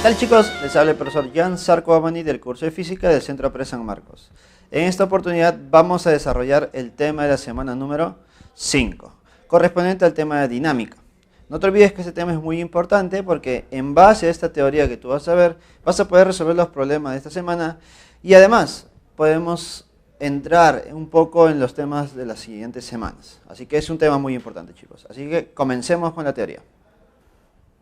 tal, chicos? Les habla el profesor Jan Sarko Abani del curso de física del Centro Pre San Marcos. En esta oportunidad vamos a desarrollar el tema de la semana número 5, correspondiente al tema de dinámica. No te olvides que este tema es muy importante porque en base a esta teoría que tú vas a ver, vas a poder resolver los problemas de esta semana y además podemos entrar un poco en los temas de las siguientes semanas. Así que es un tema muy importante, chicos. Así que comencemos con la teoría.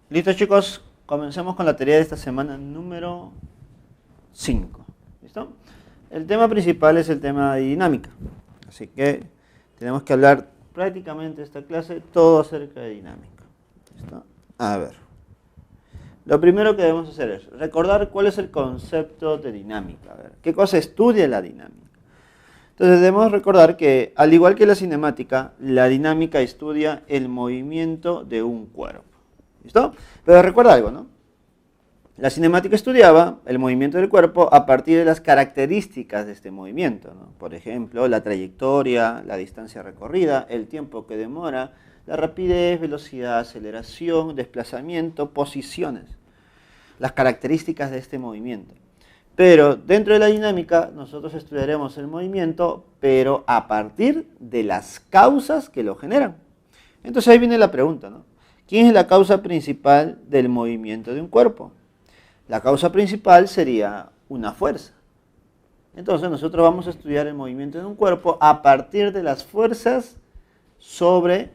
¿Listo, chicos? Comencemos con la teoría de esta semana número 5. ¿Listo? El tema principal es el tema de dinámica. Así que tenemos que hablar prácticamente esta clase todo acerca de dinámica. ¿Listo? A ver. Lo primero que debemos hacer es recordar cuál es el concepto de dinámica. A ver, ¿qué cosa estudia la dinámica? Entonces debemos recordar que, al igual que la cinemática, la dinámica estudia el movimiento de un cuerpo. ¿Listo? Pero recuerda algo, ¿no? La cinemática estudiaba el movimiento del cuerpo a partir de las características de este movimiento, ¿no? Por ejemplo, la trayectoria, la distancia recorrida, el tiempo que demora, la rapidez, velocidad, aceleración, desplazamiento, posiciones. Las características de este movimiento. Pero dentro de la dinámica nosotros estudiaremos el movimiento, pero a partir de las causas que lo generan. Entonces ahí viene la pregunta, ¿no? ¿Quién es la causa principal del movimiento de un cuerpo? La causa principal sería una fuerza. Entonces nosotros vamos a estudiar el movimiento de un cuerpo a partir de las fuerzas sobre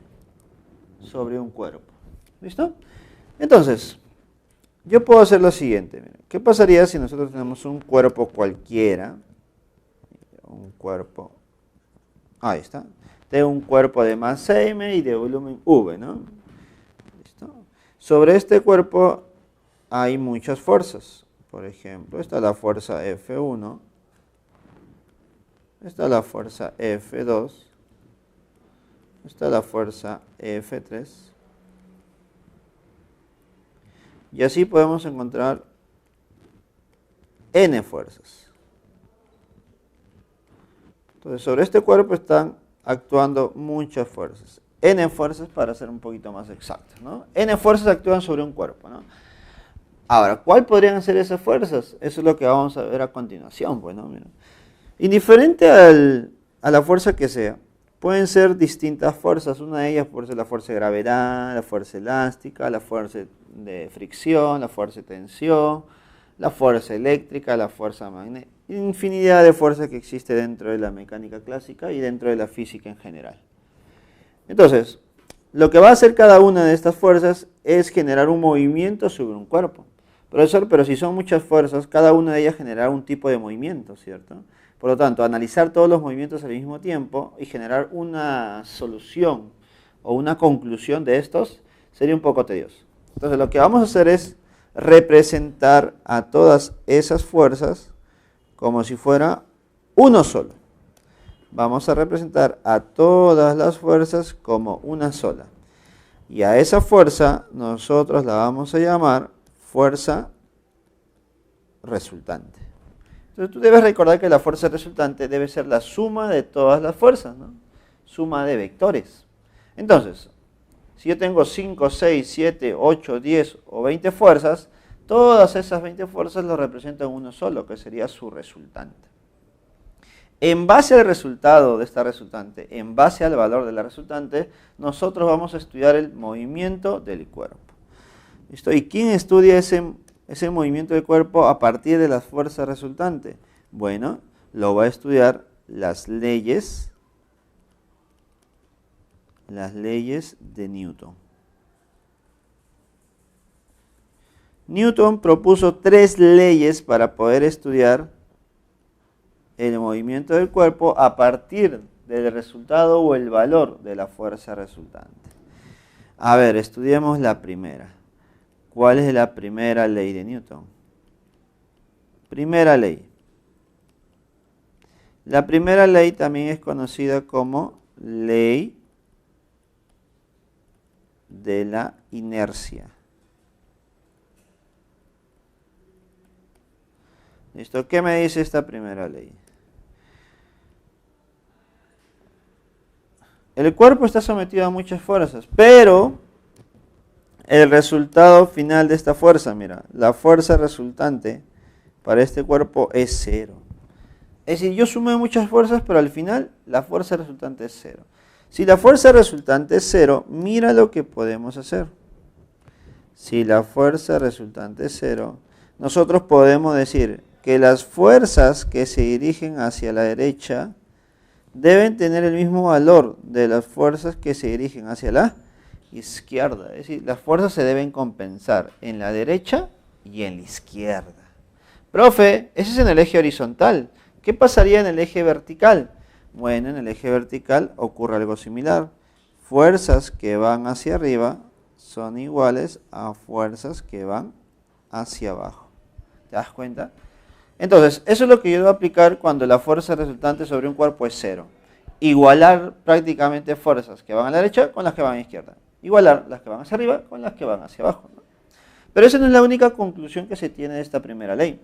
un cuerpo. ¿Listo? Entonces, yo puedo hacer lo siguiente. ¿Qué pasaría si nosotros tenemos un cuerpo cualquiera? Un cuerpo, ahí está. Tengo un cuerpo de masa m y de volumen v, ¿no? ¿Listo? Sobre este cuerpo hay muchas fuerzas. Por ejemplo, esta es la fuerza F1, esta es la fuerza F2, esta es la fuerza F3. Y así podemos encontrar n fuerzas. Entonces, sobre este cuerpo están actuando muchas fuerzas. N fuerzas para ser un poquito más exactos, ¿no? N fuerzas actúan sobre un cuerpo, ¿no? Ahora, ¿cuál podrían ser esas fuerzas? Eso es lo que vamos a ver a continuación, pues, ¿no? Mira. Indiferente a la fuerza que sea, pueden ser distintas fuerzas. Una de ellas puede ser la fuerza de gravedad, la fuerza elástica, la fuerza de fricción, la fuerza de tensión, la fuerza eléctrica, la fuerza magnética. Infinidad de fuerzas que existe dentro de la mecánica clásica y dentro de la física en general. Entonces, lo que va a hacer cada una de estas fuerzas es generar un movimiento sobre un cuerpo. Profesor, pero si son muchas fuerzas, cada una de ellas generará un tipo de movimiento, ¿cierto? Por lo tanto, analizar todos los movimientos al mismo tiempo y generar una solución o una conclusión de estos sería un poco tedioso. Entonces, lo que vamos a hacer es representar a todas esas fuerzas como si fuera uno solo. Vamos a representar a todas las fuerzas como una sola. Y a esa fuerza nosotros la vamos a llamar fuerza resultante. Entonces tú debes recordar que la fuerza resultante debe ser la suma de todas las fuerzas, ¿no? Suma de vectores. Entonces, si yo tengo 5, 6, 7, 8, 10 o 20 fuerzas, todas esas 20 fuerzas lo representan uno solo, que sería su resultante. En base al resultado de esta resultante, en base al valor de la resultante, nosotros vamos a estudiar el movimiento del cuerpo. ¿Listo? ¿Y quién estudia ese movimiento del cuerpo a partir de las fuerzas resultantes? Bueno, lo va a estudiar las leyes de Newton. Newton propuso 3 leyes para poder estudiar el movimiento del cuerpo a partir del resultado o el valor de la fuerza resultante. A ver, estudiemos la primera. ¿Cuál es la primera ley de Newton? Primera ley. La primera ley también es conocida como ley de la inercia. ¿Listo? ¿Qué me dice esta primera ley? El cuerpo está sometido a muchas fuerzas, pero el resultado final de esta fuerza, mira, la fuerza resultante para este cuerpo es 0. Es decir, yo sumé muchas fuerzas, pero al final la fuerza resultante es 0. Si la fuerza resultante es 0, mira lo que podemos hacer. Si la fuerza resultante es 0, nosotros podemos decir que las fuerzas que se dirigen hacia la derecha deben tener el mismo valor de las fuerzas que se dirigen hacia la izquierda. Es decir, las fuerzas se deben compensar en la derecha y en la izquierda. Profe, ese es en el eje horizontal. ¿Qué pasaría en el eje vertical? Bueno, en el eje vertical ocurre algo similar. Fuerzas que van hacia arriba son iguales a fuerzas que van hacia abajo. ¿Te das cuenta? Entonces, eso es lo que yo debo aplicar cuando la fuerza resultante sobre un cuerpo es 0. Igualar prácticamente fuerzas que van a la derecha con las que van a la izquierda. Igualar las que van hacia arriba con las que van hacia abajo, ¿no? Pero esa no es la única conclusión que se tiene de esta primera ley.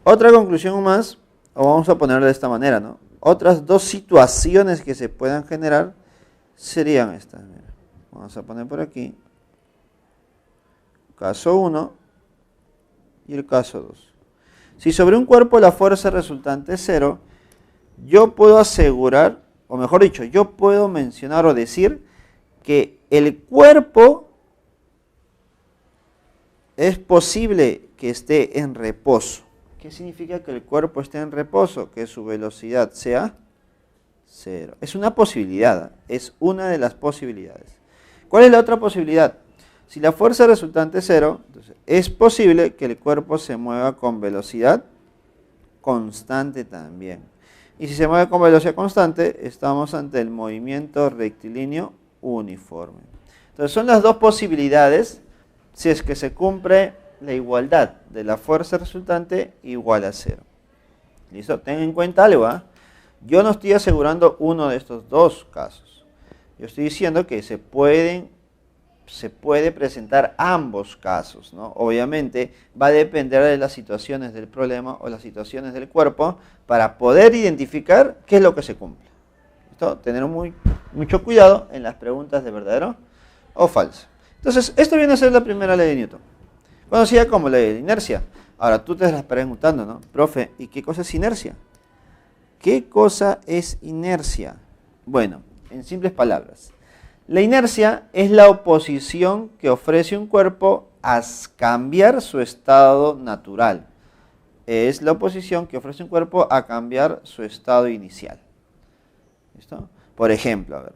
Otra conclusión más, o vamos a ponerlo de esta manera, ¿no? Otras dos situaciones que se puedan generar serían estas. Mira. Vamos a poner por aquí. Caso 1 y el caso 2. Si sobre un cuerpo la fuerza resultante es 0, yo puedo asegurar, o mejor dicho, yo puedo mencionar o decir que el cuerpo es posible que esté en reposo. ¿Qué significa que el cuerpo esté en reposo? Que su velocidad sea 0. Es una posibilidad, es una de las posibilidades. ¿Cuál es la otra posibilidad? Si la fuerza resultante es 0, entonces es posible que el cuerpo se mueva con velocidad constante también. Y si se mueve con velocidad constante, estamos ante el movimiento rectilíneo uniforme. Entonces son las dos posibilidades si es que se cumple la igualdad de la fuerza resultante igual a 0. ¿Listo? Ten en cuenta algo, ¿eh? Yo no estoy asegurando uno de estos dos casos. Yo estoy diciendo que se puede presentar ambos casos, ¿no? Obviamente va a depender de las situaciones del problema o las situaciones del cuerpo para poder identificar qué es lo que se cumple. ¿Listo? Tener mucho cuidado en las preguntas de verdadero o falso. Entonces, esto viene a ser la primera ley de Newton, conocida como ley de inercia. Ahora, tú te estás preguntando, ¿no? Profe, ¿y qué cosa es inercia? ¿Qué cosa es inercia? Bueno, en simples palabras, la inercia es la oposición que ofrece un cuerpo a cambiar su estado natural. Es la oposición que ofrece un cuerpo a cambiar su estado inicial. ¿Listo? Por ejemplo, a ver,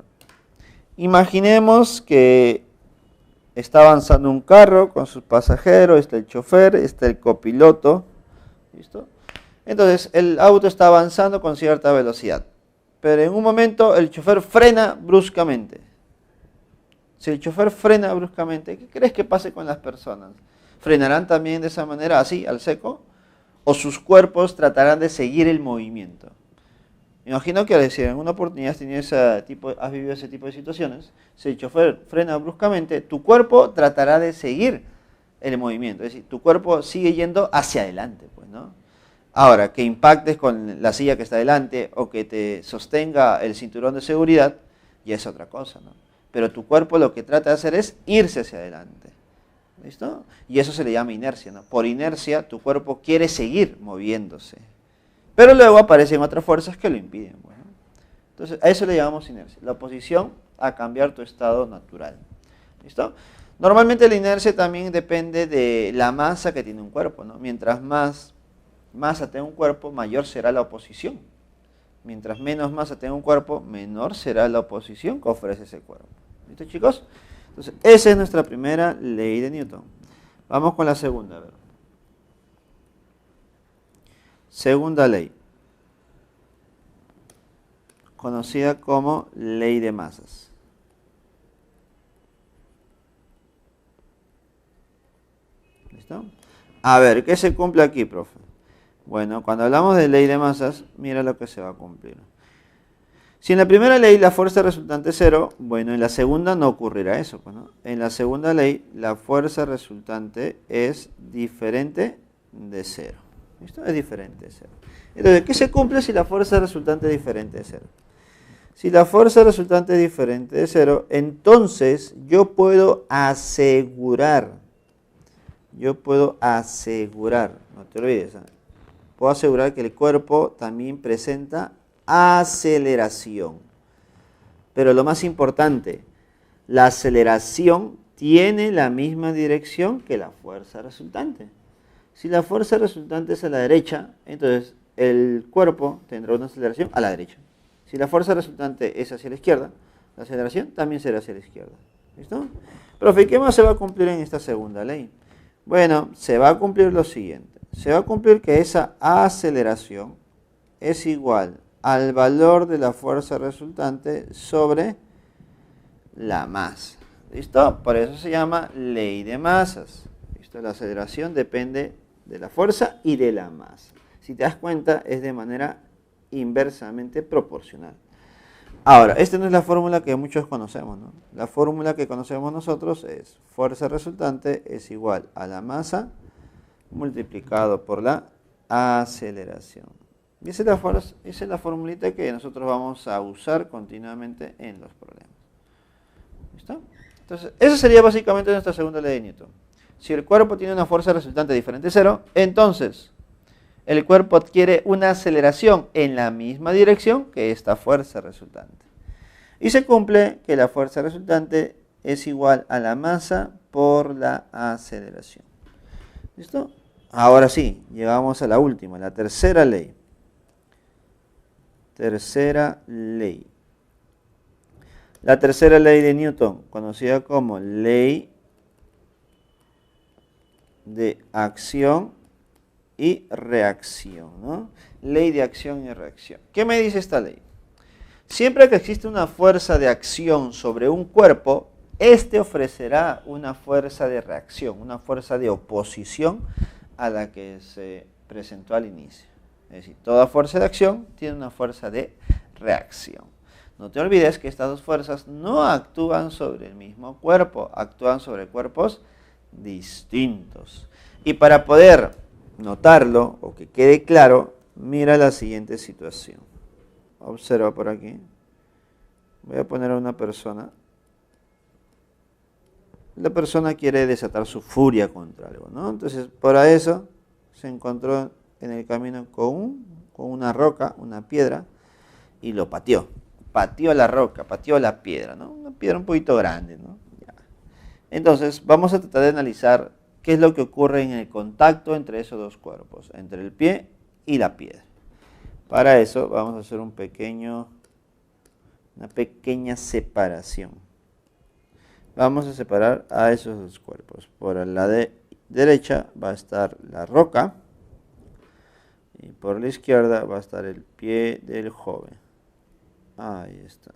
imaginemos que está avanzando un carro con sus pasajeros, está el chofer, está el copiloto. ¿Listo? Entonces, el auto está avanzando con cierta velocidad. Pero en un momento el chofer frena bruscamente. Si el chofer frena bruscamente, ¿qué crees que pase con las personas? ¿Frenarán también de esa manera, así, al seco? ¿O sus cuerpos tratarán de seguir el movimiento? Me imagino que si en una oportunidad has vivido ese tipo de situaciones, si el chofer frena bruscamente, tu cuerpo tratará de seguir el movimiento. Es decir, tu cuerpo sigue yendo hacia adelante, pues, ¿no? Ahora, que impactes con la silla que está delante o que te sostenga el cinturón de seguridad, ya es otra cosa, ¿no? Pero tu cuerpo lo que trata de hacer es irse hacia adelante. ¿Listo? Y eso se le llama inercia, ¿no? Por inercia, tu cuerpo quiere seguir moviéndose. Pero luego aparecen otras fuerzas que lo impiden. Bueno. Entonces, a eso le llamamos inercia. La oposición a cambiar tu estado natural. ¿Listo? Normalmente la inercia también depende de la masa que tiene un cuerpo, ¿no? Mientras más masa tenga un cuerpo, mayor será la oposición. Mientras menos masa tenga un cuerpo, menor será la oposición que ofrece ese cuerpo. ¿Listo, chicos? Entonces, esa es nuestra primera ley de Newton. Vamos con la segunda. A ver. Segunda ley, conocida como ley de masas. ¿Listo? A ver, ¿qué se cumple aquí, profe? Bueno, cuando hablamos de ley de masas, mira lo que se va a cumplir. Si en la primera ley la fuerza resultante es 0, bueno, en la segunda no ocurrirá eso, pues, ¿no? En la segunda ley la fuerza resultante es diferente de 0. ¿Listo? Es diferente de 0. Entonces, ¿qué se cumple si la fuerza resultante es diferente de 0? Si la fuerza resultante es diferente de cero, entonces yo puedo asegurar, no te olvides, puedo asegurar que el cuerpo también presenta aceleración. Pero lo más importante, la aceleración tiene la misma dirección que la fuerza resultante. Si la fuerza resultante es a la derecha, entonces el cuerpo tendrá una aceleración a la derecha. Si la fuerza resultante es hacia la izquierda, la aceleración también será hacia la izquierda. ¿Listo? Profe, ¿qué más se va a cumplir en esta segunda ley? Bueno, se va a cumplir lo siguiente. Se va a cumplir que esa aceleración es igual al valor de la fuerza resultante sobre la masa. ¿Listo? Por eso se llama ley de masas. ¿Listo? La aceleración depende de la fuerza y de la masa. Si te das cuenta, es de manera inversamente proporcional. Ahora, esta no es la fórmula que muchos conocemos, ¿no? La fórmula que conocemos nosotros es fuerza resultante es igual a la masa multiplicado por la aceleración. Y esa es la formulita que nosotros vamos a usar continuamente en los problemas. ¿Listo? Entonces, esa sería básicamente nuestra segunda ley de Newton. Si el cuerpo tiene una fuerza resultante diferente de cero, entonces el cuerpo adquiere una aceleración en la misma dirección que esta fuerza resultante. Y se cumple que la fuerza resultante es igual a la masa por la aceleración. ¿Listo? Ahora sí, llegamos a la última, la tercera ley. Tercera ley. La tercera ley de Newton, conocida como ley de acción y reacción, ¿no? Ley de acción y reacción. ¿Qué me dice esta ley? Siempre que existe una fuerza de acción sobre un cuerpo, este ofrecerá una fuerza de reacción, una fuerza de oposición a la que se presentó al inicio. Es decir, toda fuerza de acción tiene una fuerza de reacción. No te olvides que estas dos fuerzas no actúan sobre el mismo cuerpo, actúan sobre cuerpos distintos. Y para poder notarlo o que quede claro, mira la siguiente situación. Observa por aquí. Voy a poner a una persona. La persona quiere desatar su furia contra algo, ¿no? Entonces, para eso se encontró en el camino con una roca, una piedra, y lo pateó. Pateó la roca, pateó la piedra, ¿no? Una piedra un poquito grande, ¿no? Ya. Entonces, vamos a tratar de analizar qué es lo que ocurre en el contacto entre esos dos cuerpos, entre el pie y la piedra. Para eso vamos a hacer una pequeña separación. Vamos a separar a esos dos cuerpos. Por la derecha va a estar la roca y por la izquierda va a estar el pie del joven. Ahí está.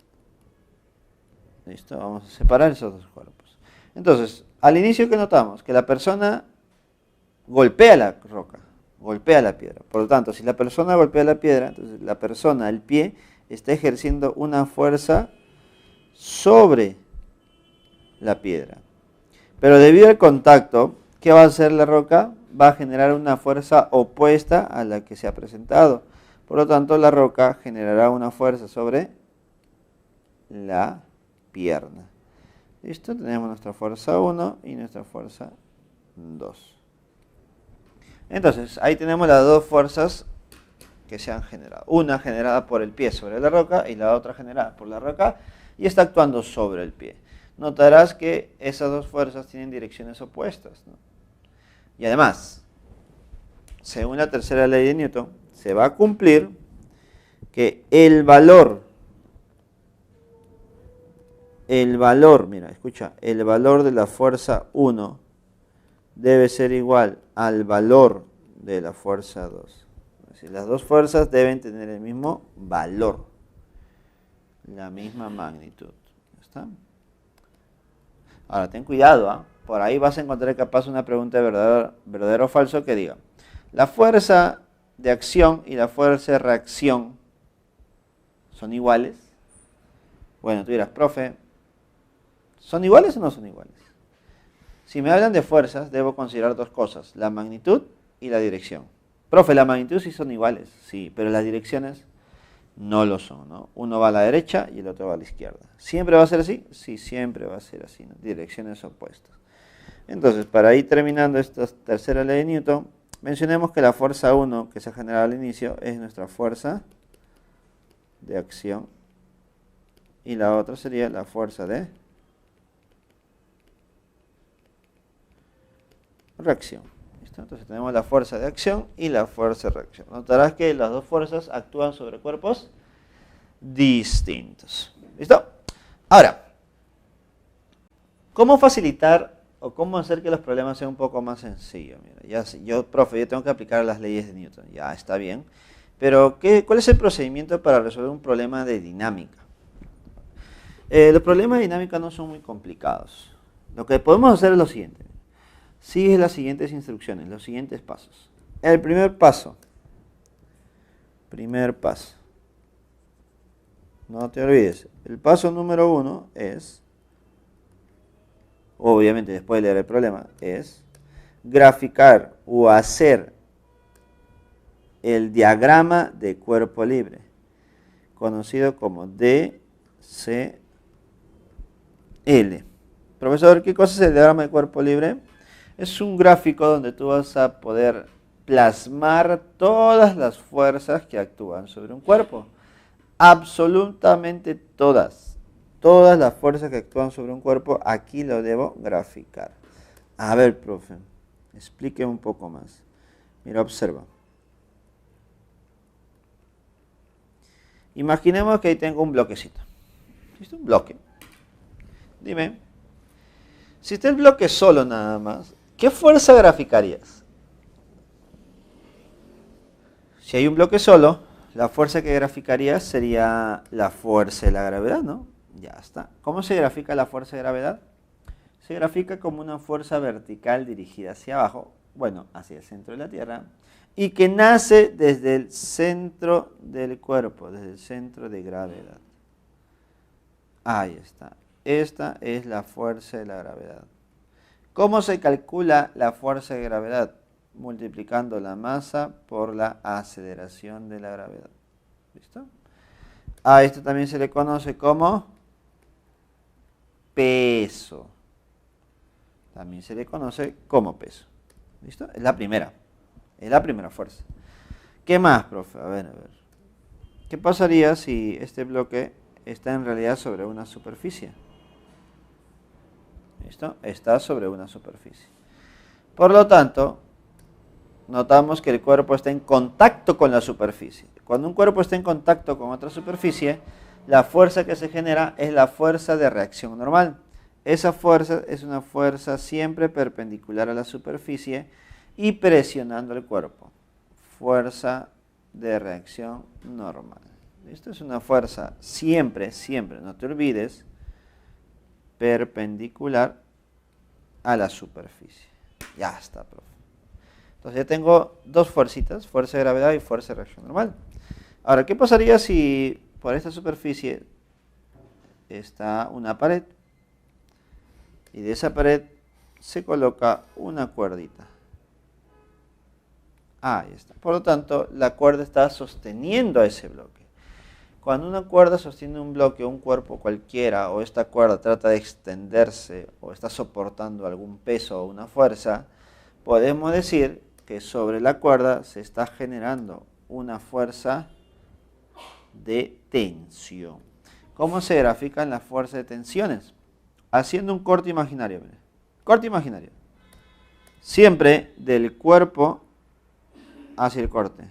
Listo, vamos a separar esos dos cuerpos. Entonces, al inicio, ¿qué notamos? Que la persona golpea la roca, golpea la piedra. Por lo tanto, si la persona golpea la piedra, entonces la persona, el pie, está ejerciendo una fuerza sobre la piedra. Pero debido al contacto, ¿qué va a hacer la roca? Va a generar una fuerza opuesta a la que se ha presentado. Por lo tanto, la roca generará una fuerza sobre la pierna. ¿Listo? Tenemos nuestra fuerza 1 y nuestra fuerza 2. Entonces, ahí tenemos las dos fuerzas que se han generado. Una generada por el pie sobre la roca y la otra generada por la roca y está actuando sobre el pie. Notarás que esas dos fuerzas tienen direcciones opuestas, ¿no? Y además, según la tercera ley de Newton, se va a cumplir que el valor, mira, escucha, el valor de la fuerza 1 debe ser igual al valor de la fuerza 2. Es decir, las dos fuerzas deben tener el mismo valor, la misma magnitud. ¿Está? Ahora, ten cuidado, ¿eh? Por ahí vas a encontrar capaz una pregunta de verdadero o falso que diga, ¿la fuerza de acción y la fuerza de reacción son iguales? Bueno, tú dirás, profe, ¿son iguales o no son iguales? Si me hablan de fuerzas, debo considerar dos cosas, la magnitud y la dirección. Profe, la magnitud sí son iguales, sí, pero las direcciones, No lo son, ¿no? Uno va a la derecha y el otro va a la izquierda. ¿Siempre va a ser así? Sí, siempre va a ser así, ¿no? Direcciones opuestas. Entonces, para ir terminando esta tercera ley de Newton, mencionemos que la fuerza 1 que se ha generado al inicio es nuestra fuerza de acción y la otra sería la fuerza de reacción. ¿Listo? Entonces tenemos la fuerza de acción y la fuerza de reacción. Notarás que las dos fuerzas actúan sobre cuerpos distintos. ¿Listo? Ahora, ¿cómo facilitar o cómo hacer que los problemas sean un poco más sencillos? Mira, ya sé, profe, yo tengo que aplicar las leyes de Newton. Ya está bien. Pero, ¿cuál es el procedimiento para resolver un problema de dinámica? Los problemas de dinámica no son muy complicados. Lo que podemos hacer es lo siguiente. Sigue las siguientes instrucciones, los siguientes pasos. El primer paso. No te olvides. El paso número 1 es, obviamente después de leer el problema, es graficar o hacer el diagrama de cuerpo libre, conocido como DCL. Profesor, ¿qué cosa es el diagrama de cuerpo libre? Es un gráfico donde tú vas a poder plasmar todas las fuerzas que actúan sobre un cuerpo. Absolutamente todas. Todas las fuerzas que actúan sobre un cuerpo, aquí lo debo graficar. A ver, profe, explique un poco más. Mira, observa. Imaginemos que ahí tengo un bloquecito. ¿Listo? Un bloque. Dime, si está el bloque solo nada más, ¿qué fuerza graficarías? Si hay un bloque solo, la fuerza que graficarías sería la fuerza de la gravedad, ¿no? Ya está. ¿Cómo se grafica la fuerza de gravedad? Se grafica como una fuerza vertical dirigida hacia abajo, bueno, hacia el centro de la Tierra, y que nace desde el centro del cuerpo, desde el centro de gravedad. Ahí está. Esta es la fuerza de la gravedad. ¿Cómo se calcula la fuerza de gravedad? Multiplicando la masa por la aceleración de la gravedad. ¿Listo? A esto también se le conoce como peso. También se le conoce como peso. ¿Listo? Es la primera. Es la primera fuerza. ¿Qué más, profe? A ver. ¿Qué pasaría si este bloque está en realidad sobre una superficie? ¿Listo? Está sobre una superficie. Por lo tanto, notamos que el cuerpo está en contacto con la superficie. Cuando un cuerpo está en contacto con otra superficie, la fuerza que se genera es la fuerza de reacción normal. Esa fuerza es una fuerza siempre perpendicular a la superficie y presionando el cuerpo. Fuerza de reacción normal. Esto es una fuerza siempre, no te olvides, perpendicular a la superficie. Ya está, profe. Entonces ya tengo dos fuercitas, fuerza de gravedad y fuerza de reacción normal. Ahora, ¿qué pasaría si por esta superficie está una pared? Y de esa pared se coloca una cuerdita. Ahí está. Por lo tanto, la cuerda está sosteniendo a ese bloque. Cuando una cuerda sostiene un bloque, un cuerpo cualquiera, o esta cuerda trata de extenderse, o está soportando algún peso o una fuerza, podemos decir que sobre la cuerda se está generando una fuerza de tensión. ¿Cómo se grafican las fuerzas de tensiones? Haciendo un corte imaginario. Mire. Corte imaginario. Siempre del cuerpo hacia el corte.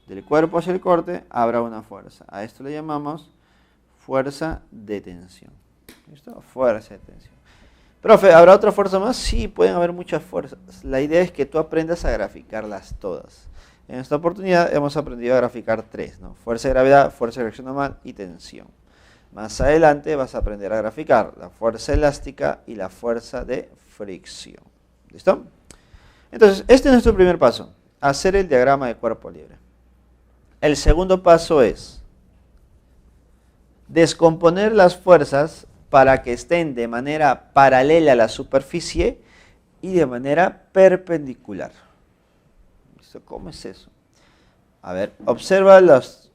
Del cuerpo hacia el corte habrá una fuerza. A esto le llamamos fuerza de tensión. ¿Listo? Fuerza de tensión. Profe, ¿habrá otra fuerza más? Sí, pueden haber muchas fuerzas. La idea es que tú aprendas a graficarlas todas. En esta oportunidad hemos aprendido a graficar tres, ¿no? Fuerza de gravedad, fuerza de reacción normal y tensión. Más adelante vas a aprender a graficar la fuerza elástica y la fuerza de fricción. ¿Listo? Entonces, este es nuestro primer paso. Hacer el diagrama de cuerpo libre. El segundo paso es descomponer las fuerzas para que estén de manera paralela a la superficie y de manera perpendicular. ¿Listo? ¿Cómo es eso? A ver, observa las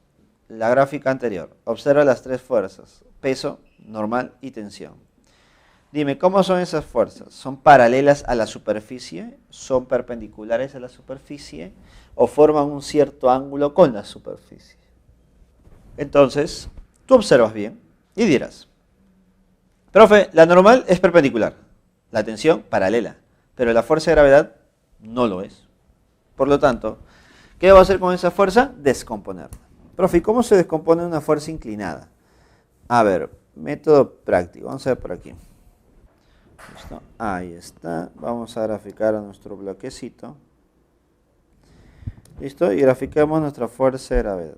la gráfica anterior. Observa las tres fuerzas, peso, normal y tensión. Dime, ¿cómo son esas fuerzas? ¿Son paralelas a la superficie? ¿Son perpendiculares a la superficie? ¿O forman un cierto ángulo con la superficie? Entonces, tú observas bien y dirás, profe, la normal es perpendicular, la tensión paralela, pero la fuerza de gravedad no lo es. Por lo tanto, ¿qué debo hacer con esa fuerza? Descomponerla. Profe, ¿y cómo se descompone una fuerza inclinada? A ver, método práctico. Vamos a ver por aquí. ¿Listo? Ahí está. Vamos a graficar a nuestro bloquecito. ¿Listo? Y graficamos nuestra fuerza de gravedad.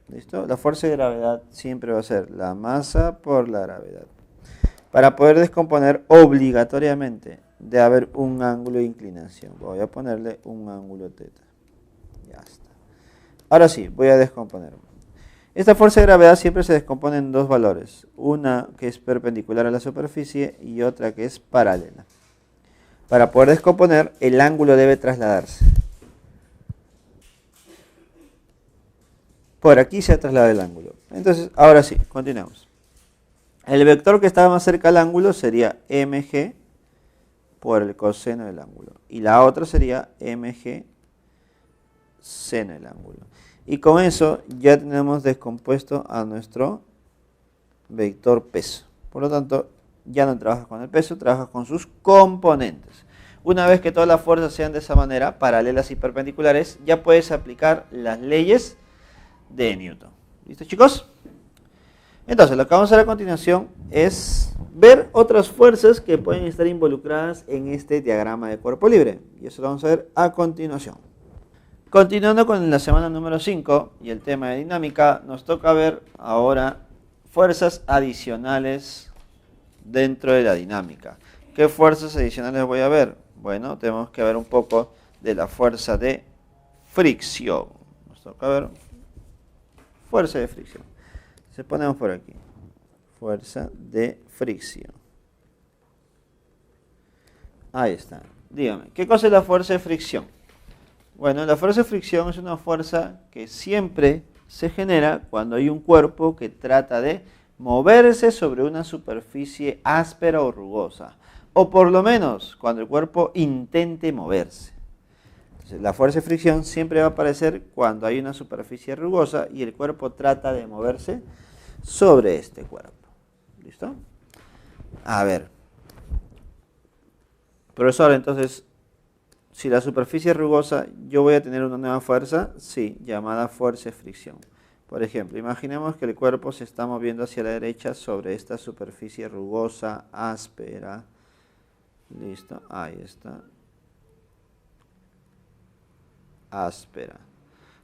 ¿Listo? La fuerza de gravedad siempre va a ser la masa por la gravedad. Para poder descomponer obligatoriamente debe haber un ángulo de inclinación. Voy a ponerle un ángulo teta. Ya está. Ahora sí, voy a descomponer. Esta fuerza de gravedad siempre se descompone en dos valores. Una que es perpendicular a la superficie y otra que es paralela. Para poder descomponer, el ángulo debe trasladarse. Por aquí se ha trasladado el ángulo. Entonces, ahora sí, continuamos. El vector que está más cerca al ángulo sería mg por el coseno del ángulo. Y la otra sería mg seno del ángulo. Y con eso ya tenemos descompuesto a nuestro vector peso. Por lo tanto, ya no trabajas con el peso, trabajas con sus componentes. Una vez que todas las fuerzas sean de esa manera, paralelas y perpendiculares, ya puedes aplicar las leyes de Newton. ¿Listo, chicos? Entonces, lo que vamos a hacer a continuación es ver otras fuerzas que pueden estar involucradas en este diagrama de cuerpo libre. Y eso lo vamos a ver a continuación. Continuando con la semana número 5 y el tema de dinámica, nos toca ver ahora fuerzas adicionales dentro de la dinámica. ¿Qué fuerzas adicionales voy a ver? Bueno, tenemos que ver un poco de la fuerza de fricción. Nos toca ver fuerza de fricción. Se ponemos por aquí. Fuerza de fricción. Ahí está. Dígame, ¿qué cosa es la fuerza de fricción? Bueno, la fuerza de fricción es una fuerza que siempre se genera cuando hay un cuerpo que trata de moverse sobre una superficie áspera o rugosa. O por lo menos cuando el cuerpo intente moverse. Entonces, la fuerza de fricción siempre va a aparecer cuando hay una superficie rugosa y el cuerpo trata de moverse sobre este cuerpo. ¿Listo? A ver. Profesor, entonces, si la superficie es rugosa, ¿yo voy a tener una nueva fuerza? Sí, llamada fuerza de fricción. Por ejemplo, imaginemos que el cuerpo se está moviendo hacia la derecha sobre esta superficie rugosa, áspera. Listo, ahí está. Áspera.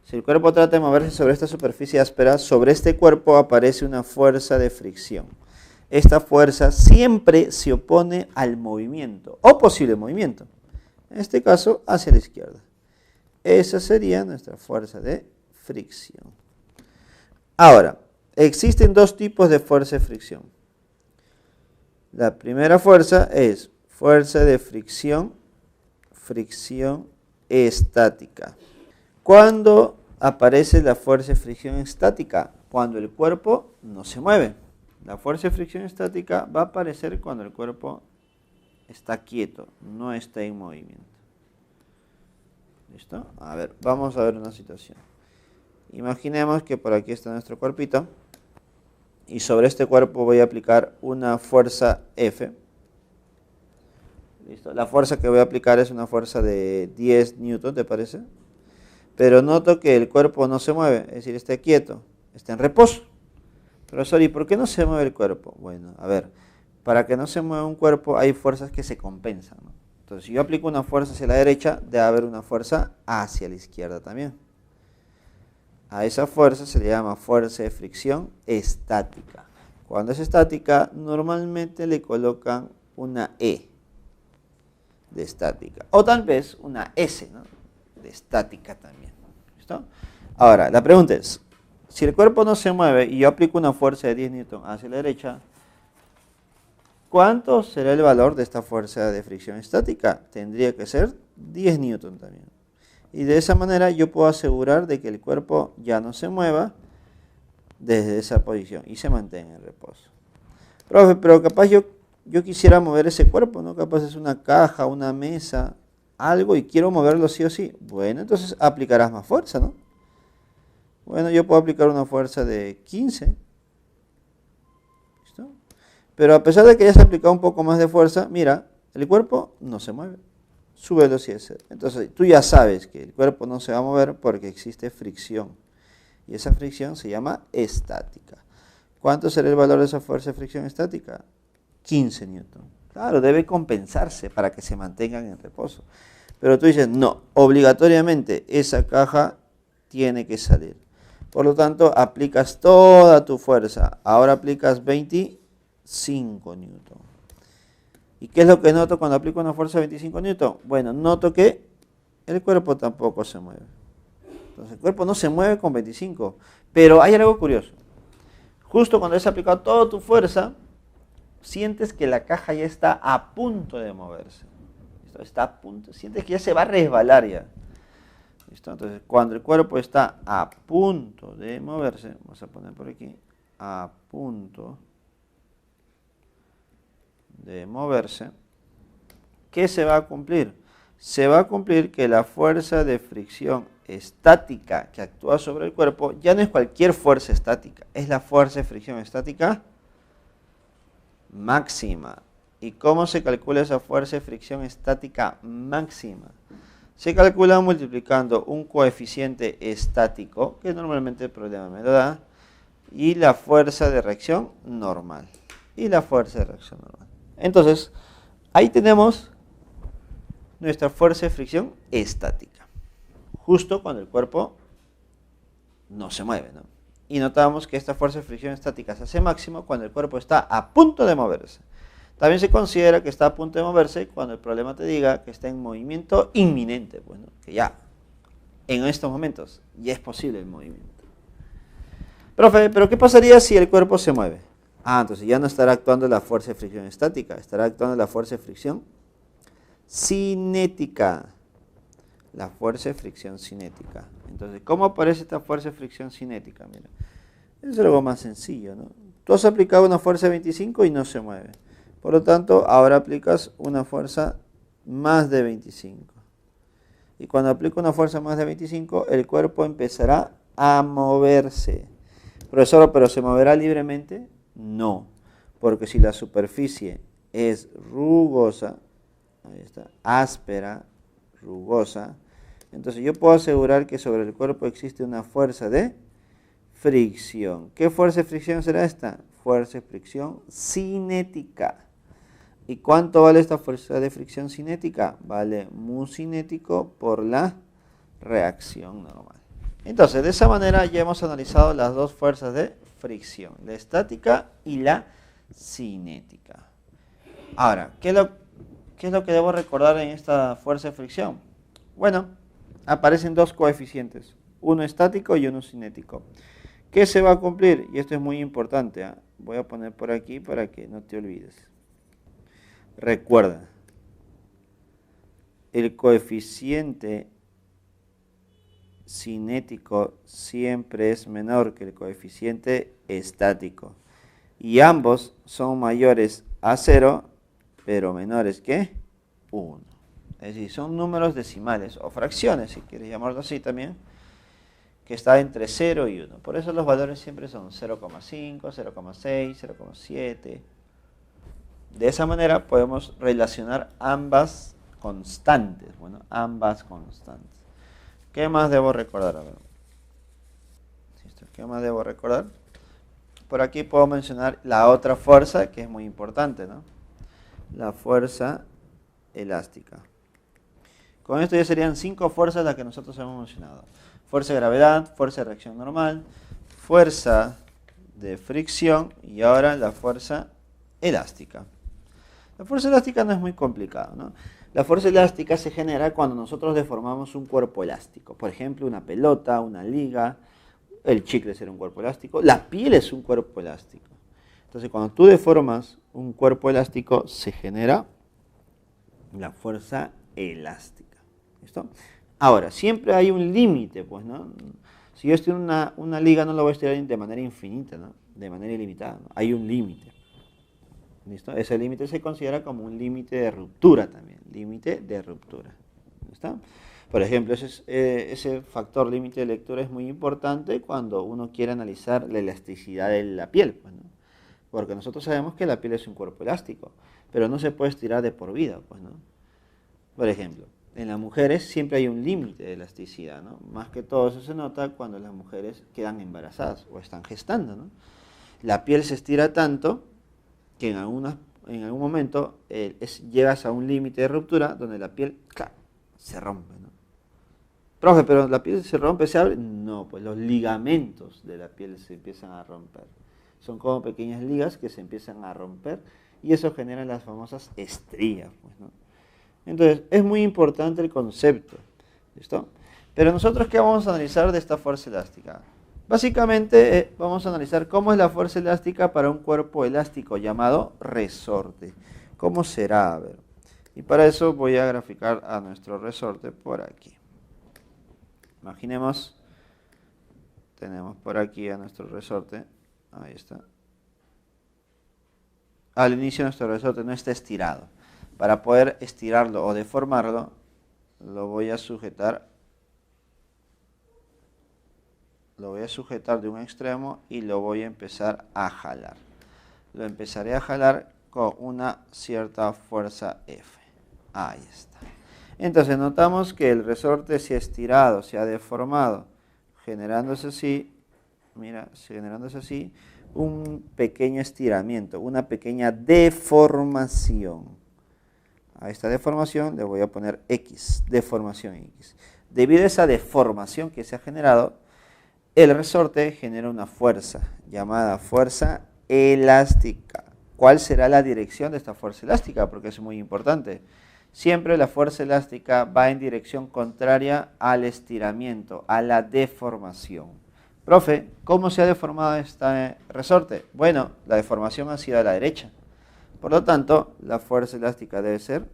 Si el cuerpo trata de moverse sobre esta superficie áspera, sobre este cuerpo aparece una fuerza de fricción. Esta fuerza siempre se opone al movimiento o posible movimiento. En este caso, hacia la izquierda. Esa sería nuestra fuerza de fricción. Ahora, existen dos tipos de fuerza de fricción. La primera fuerza es fuerza de fricción, fricción estática. ¿Cuándo aparece la fuerza de fricción estática? Cuando el cuerpo no se mueve. La fuerza de fricción estática va a aparecer cuando el cuerpo está quieto, no está en movimiento. ¿Listo? A ver, vamos a ver una situación. Imaginemos que por aquí está nuestro cuerpito y sobre este cuerpo voy a aplicar una fuerza F. ¿Listo? La fuerza que voy a aplicar es una fuerza de 10 newton, ¿te parece? Pero noto que el cuerpo no se mueve, es decir, está quieto, está en reposo. Profesor, ¿y por qué no se mueve el cuerpo? Bueno, a ver, para que no se mueva un cuerpo hay fuerzas que se compensan, ¿no? Entonces, si yo aplico una fuerza hacia la derecha, debe haber una fuerza hacia la izquierda también. A esa fuerza se le llama fuerza de fricción estática. Cuando es estática, normalmente le colocan una E de estática. O tal vez una S, ¿no?, de estática también. ¿Listo? Ahora, la pregunta es, si el cuerpo no se mueve y yo aplico una fuerza de 10 newton hacia la derecha, ¿cuánto será el valor de esta fuerza de fricción estática? Tendría que ser 10 newton también. Y de esa manera yo puedo asegurar de que el cuerpo ya no se mueva desde esa posición y se mantenga en reposo. Profe, pero capaz yo quisiera mover ese cuerpo, ¿no? Capaz es una caja, una mesa, algo y quiero moverlo sí o sí. Bueno, entonces aplicarás más fuerza, ¿no? Bueno, yo puedo aplicar una fuerza de 15. ¿Listo? Pero a pesar de que hayas aplicado un poco más de fuerza, mira, el cuerpo no se mueve. Su velocidad es cero. Entonces tú ya sabes que el cuerpo no se va a mover porque existe fricción. Y esa fricción se llama estática. ¿Cuánto será el valor de esa fuerza de fricción estática? 15 newton. Claro, debe compensarse para que se mantengan en reposo. Pero tú dices, no, obligatoriamente esa caja tiene que salir. Por lo tanto, aplicas toda tu fuerza. Ahora aplicas 25 newton. ¿Y qué es lo que noto cuando aplico una fuerza de 25 newton? Bueno, noto que el cuerpo tampoco se mueve. Entonces el cuerpo no se mueve con 25. Pero hay algo curioso. Justo cuando has aplicado toda tu fuerza, sientes que la caja ya está a punto de moverse. ¿Listo? Está a punto, sientes que ya se va a resbalar ya. ¿Listo? Entonces, cuando el cuerpo está a punto de moverse, vamos a poner por aquí, a punto de moverse, ¿qué se va a cumplir? Se va a cumplir que la fuerza de fricción estática que actúa sobre el cuerpo ya no es cualquier fuerza estática, es la fuerza de fricción estática máxima. ¿Y cómo se calcula esa fuerza de fricción estática máxima? Se calcula multiplicando un coeficiente estático, que normalmente el problema me lo da, y la fuerza de reacción normal. Y la fuerza de reacción normal. Entonces, ahí tenemos nuestra fuerza de fricción estática. Justo cuando el cuerpo no se mueve, ¿no? Y notamos que esta fuerza de fricción estática se hace máxima cuando el cuerpo está a punto de moverse. También se considera que está a punto de moverse cuando el problema te diga que está en movimiento inminente, pues, ¿no? Que ya, en estos momentos, ya es posible el movimiento. Profe, ¿pero qué pasaría si el cuerpo se mueve? Entonces ya no estará actuando la fuerza de fricción estática, estará actuando la fuerza de fricción cinética. La fuerza de fricción cinética. Entonces, ¿cómo aparece esta fuerza de fricción cinética? Mira, es algo más sencillo, ¿no? Tú has aplicado una fuerza de 25 y no se mueve. Por lo tanto, ahora aplicas una fuerza más de 25. Y cuando aplico una fuerza más de 25, el cuerpo empezará a moverse. Profesor, ¿pero se moverá libremente? No, porque si la superficie es rugosa, ahí está, áspera, rugosa, entonces yo puedo asegurar que sobre el cuerpo existe una fuerza de fricción. ¿Qué fuerza de fricción será esta? Fuerza de fricción cinética. ¿Y cuánto vale esta fuerza de fricción cinética? Vale mu cinético por la reacción normal. Entonces, de esa manera ya hemos analizado las dos fuerzas de fricción, la estática y la cinética. Ahora, ¿qué es lo que debo recordar en esta fuerza de fricción? Bueno, aparecen dos coeficientes, uno estático y uno cinético. ¿Qué se va a cumplir? Y esto es muy importante, ¿eh? Voy a poner por aquí para que no te olvides. Recuerda, el coeficiente cinético siempre es menor que el coeficiente estático. Y ambos son mayores a 0, pero menores que 1. Es decir, son números decimales o fracciones, si quieres llamarlo así también, que está entre 0 y 1. Por eso los valores siempre son 0,5, 0,6, 0,7. De esa manera podemos relacionar ambas constantes. Bueno, ambas constantes. ¿Qué más debo recordar? A ver. ¿Qué más debo recordar? Por aquí puedo mencionar la otra fuerza que es muy importante, ¿no? La fuerza elástica. Con esto ya serían 5 fuerzas las que nosotros hemos mencionado. Fuerza de gravedad, fuerza de reacción normal, fuerza de fricción y ahora la fuerza elástica. La fuerza elástica no es muy complicada, ¿no? La fuerza elástica se genera cuando nosotros deformamos un cuerpo elástico. Por ejemplo, una pelota, una liga, el chicle será un cuerpo elástico, la piel es un cuerpo elástico. Entonces, cuando tú deformas un cuerpo elástico, se genera la fuerza elástica. ¿Listo? Ahora, siempre hay un límite, pues, ¿no? Si yo estiro una liga, no la voy a estirar de manera infinita, ¿no? De manera ilimitada, ¿no? Hay un límite. ¿Listo? Ese límite se considera como un límite de ruptura también, límite de ruptura. ¿Listo? Por ejemplo, ese factor límite de lectura es muy importante cuando uno quiere analizar la elasticidad de la piel, pues, ¿no? Porque nosotros sabemos que la piel es un cuerpo elástico, pero no se puede estirar de por vida, pues, ¿no? Por ejemplo, en las mujeres siempre hay un límite de elasticidad, ¿no? Más que todo eso se nota cuando las mujeres quedan embarazadas o están gestando, ¿no? La piel se estira tanto que en algún momento llegas a un límite de ruptura donde la piel, claro, se rompe, ¿no? Profe, pero la piel se rompe, se abre. No, pues los ligamentos de la piel se empiezan a romper. Son como pequeñas ligas que se empiezan a romper y eso genera las famosas estrías, pues, ¿no? Entonces, es muy importante el concepto, ¿listo? Pero nosotros, ¿qué vamos a analizar de esta fuerza elástica? Básicamente, vamos a analizar cómo es la fuerza elástica para un cuerpo elástico llamado resorte. ¿Cómo será? A ver. Y para eso voy a graficar a nuestro resorte por aquí. Imaginemos, tenemos por aquí a nuestro resorte. Ahí está. Al inicio nuestro resorte no está estirado. Para poder estirarlo o deformarlo, lo voy a sujetar de un extremo y lo voy a empezar a jalar. Lo empezaré a jalar con una cierta fuerza F. Ahí está. Entonces notamos que el resorte se ha estirado, se ha deformado, generándose así, mira, generándose así un pequeño estiramiento, una pequeña deformación. A esta deformación le voy a poner X, deformación X. Debido a esa deformación que se ha generado, el resorte genera una fuerza llamada fuerza elástica. ¿Cuál será la dirección de esta fuerza elástica? Porque es muy importante. Siempre la fuerza elástica va en dirección contraria al estiramiento, a la deformación. Profe, ¿cómo se ha deformado este resorte? Bueno, la deformación ha sido a la derecha. Por lo tanto, la fuerza elástica debe ser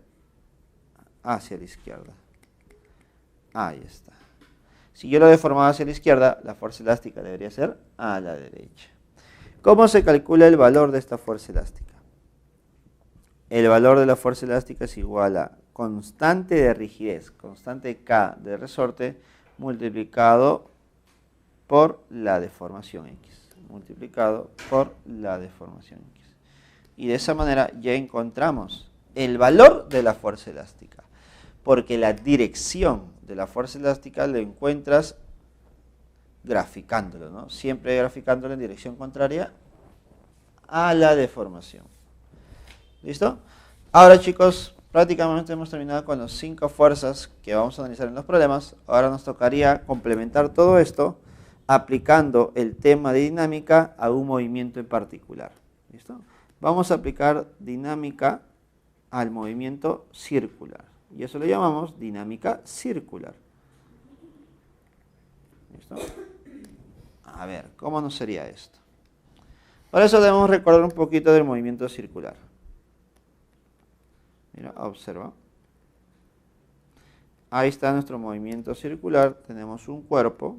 hacia la izquierda. Ahí está. Si yo lo deformaba hacia la izquierda, la fuerza elástica debería ser a la derecha. ¿Cómo se calcula el valor de esta fuerza elástica? El valor de la fuerza elástica es igual a constante de rigidez, constante K de resorte, multiplicado por la deformación X. Multiplicado por la deformación X. Y de esa manera ya encontramos el valor de la fuerza elástica. Porque la dirección de la fuerza elástica lo encuentras graficándolo, ¿no? Siempre graficándolo en dirección contraria a la deformación. ¿Listo? Ahora, chicos, prácticamente hemos terminado con las 5 fuerzas que vamos a analizar en los problemas. Ahora nos tocaría complementar todo esto aplicando el tema de dinámica a un movimiento en particular. ¿Listo? Vamos a aplicar dinámica al movimiento circular. Y eso lo llamamos dinámica circular. ¿Listo? A ver, ¿cómo nos sería esto? Para eso debemos recordar un poquito del movimiento circular. Mira, observa. Ahí está nuestro movimiento circular. Tenemos un cuerpo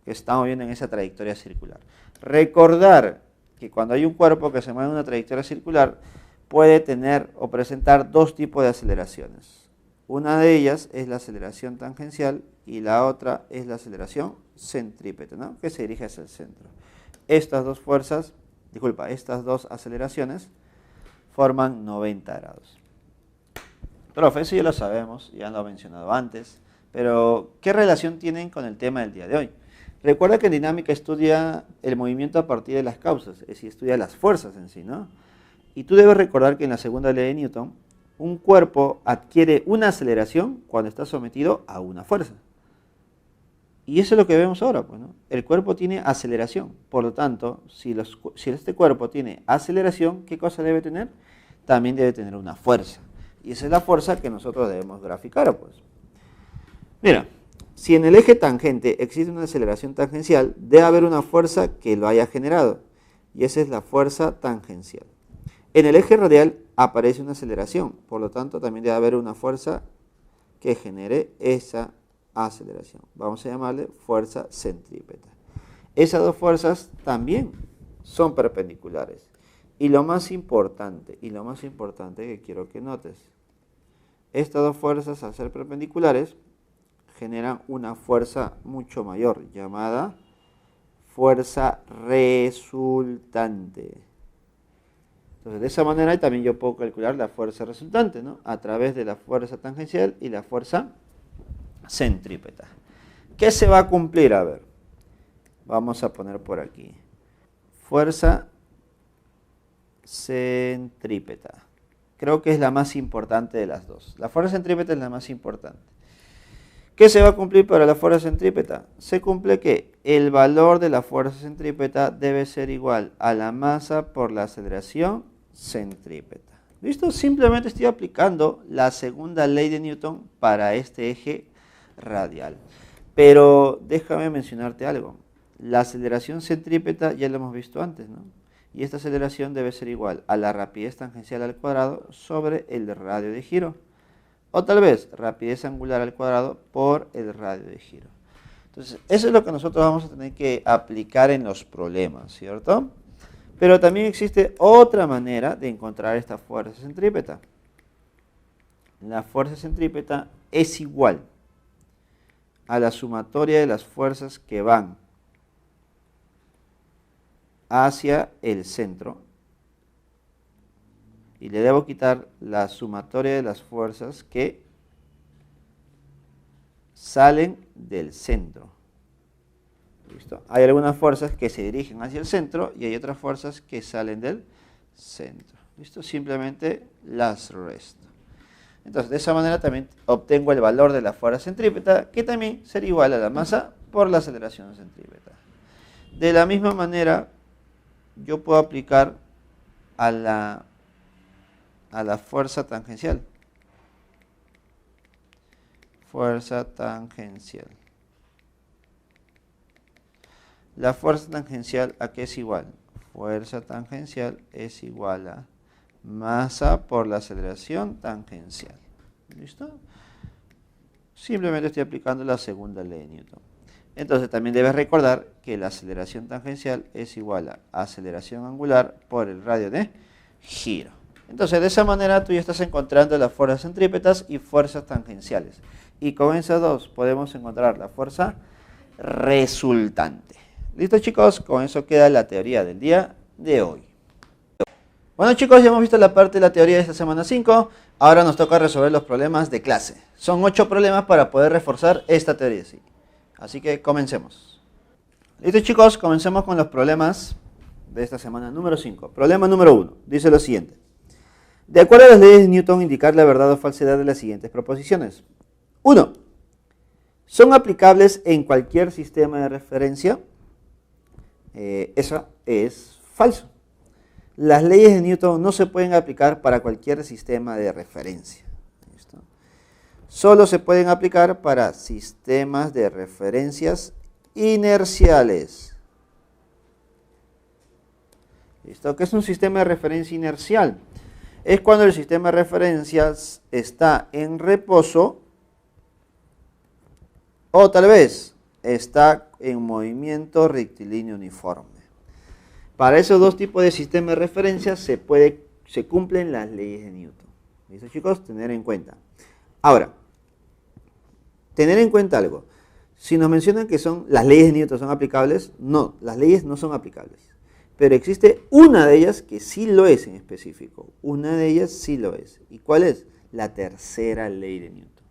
que está moviendo en esa trayectoria circular. Recordar que cuando hay un cuerpo que se mueve en una trayectoria circular, puede tener o presentar dos tipos de aceleraciones. Una de ellas es la aceleración tangencial y la otra es la aceleración centrípeta, ¿no? Que se dirige hacia el centro. Estas dos aceleraciones forman 90 grados. Profe, eso ya lo sabemos, ya lo he mencionado antes, pero ¿qué relación tienen con el tema del día de hoy? Recuerda que en dinámica estudia el movimiento a partir de las causas, es decir, estudia las fuerzas en sí, ¿no? Y tú debes recordar que en la segunda ley de Newton, un cuerpo adquiere una aceleración cuando está sometido a una fuerza. Y eso es lo que vemos ahora, pues, ¿no? El cuerpo tiene aceleración, por lo tanto, si este cuerpo tiene aceleración, ¿qué cosa debe tener? También debe tener una fuerza. Y esa es la fuerza que nosotros debemos graficar, pues. Mira, si en el eje tangente existe una aceleración tangencial, debe haber una fuerza que lo haya generado. Y esa es la fuerza tangencial. En el eje radial aparece una aceleración, por lo tanto también debe haber una fuerza que genere esa aceleración. Vamos a llamarle fuerza centrípeta. Esas dos fuerzas también son perpendiculares. Y lo más importante que quiero que notes, estas dos fuerzas al ser perpendiculares generan una fuerza mucho mayor llamada fuerza resultante. Entonces de esa manera también yo puedo calcular la fuerza resultante, ¿no? A través de la fuerza tangencial y la fuerza centrípeta. ¿Qué se va a cumplir? A ver, vamos a poner por aquí. Fuerza centrípeta. Creo que es la más importante de las dos. La fuerza centrípeta es la más importante. ¿Qué se va a cumplir para la fuerza centrípeta? Se cumple que el valor de la fuerza centrípeta debe ser igual a la masa por la aceleración centrípeta. ¿Listo? Simplemente estoy aplicando la segunda ley de Newton para este eje radial. Pero déjame mencionarte algo. La aceleración centrípeta ya lo hemos visto antes, ¿no? Y esta aceleración debe ser igual a la rapidez tangencial al cuadrado sobre el radio de giro. O tal vez rapidez angular al cuadrado por el radio de giro. Entonces, eso es lo que nosotros vamos a tener que aplicar en los problemas, ¿cierto? Pero también existe otra manera de encontrar esta fuerza centrípeta. La fuerza centrípeta es igual a la sumatoria de las fuerzas que van hacia el centro. Y le debo quitar la sumatoria de las fuerzas que salen del centro. ¿Listo? Hay algunas fuerzas que se dirigen hacia el centro y hay otras fuerzas que salen del centro. ¿Listo? Simplemente las resto. Entonces, de esa manera también obtengo el valor de la fuerza centrípeta, que también será igual a la masa por la aceleración centrípeta. De la misma manera, yo puedo aplicar a la fuerza tangencial. Fuerza tangencial. La fuerza tangencial, ¿a qué es igual? Fuerza tangencial es igual a masa por la aceleración tangencial. ¿Listo? Simplemente estoy aplicando la segunda ley de Newton. Entonces también debes recordar que la aceleración tangencial es igual a aceleración angular por el radio de giro. Entonces de esa manera tú ya estás encontrando las fuerzas centrípetas y fuerzas tangenciales. Y con esas dos podemos encontrar la fuerza resultante. ¿Listo, chicos? Con eso queda la teoría del día de hoy. Bueno, chicos, ya hemos visto la parte de la teoría de esta semana 5. Ahora nos toca resolver los problemas de clase. Son 8 problemas para poder reforzar esta teoría. ¿Sí? Así que comencemos. Listo, chicos, comencemos con los problemas de esta semana número 5. Problema número 1. Dice lo siguiente. De acuerdo a las leyes de Newton, indicar la verdad o falsedad de las siguientes proposiciones. 1. ¿Son aplicables en cualquier sistema de referencia? Eso es falso. Las leyes de Newton no se pueden aplicar para cualquier sistema de referencia. ¿Listo? Solo se pueden aplicar para sistemas de referencias inerciales. ¿Listo? ¿Qué es un sistema de referencia inercial? Es cuando el sistema de referencias está en reposo o tal vez está en movimiento rectilíneo uniforme. Para esos dos tipos de sistemas de referencia se cumplen las leyes de Newton. ¿Listo, chicos? Tener en cuenta. Ahora, tener en cuenta algo. Si nos mencionan que las leyes de Newton son aplicables, no, las leyes no son aplicables. Pero existe una de ellas que sí lo es en específico. Una de ellas sí lo es. ¿Y cuál es? La tercera ley de Newton.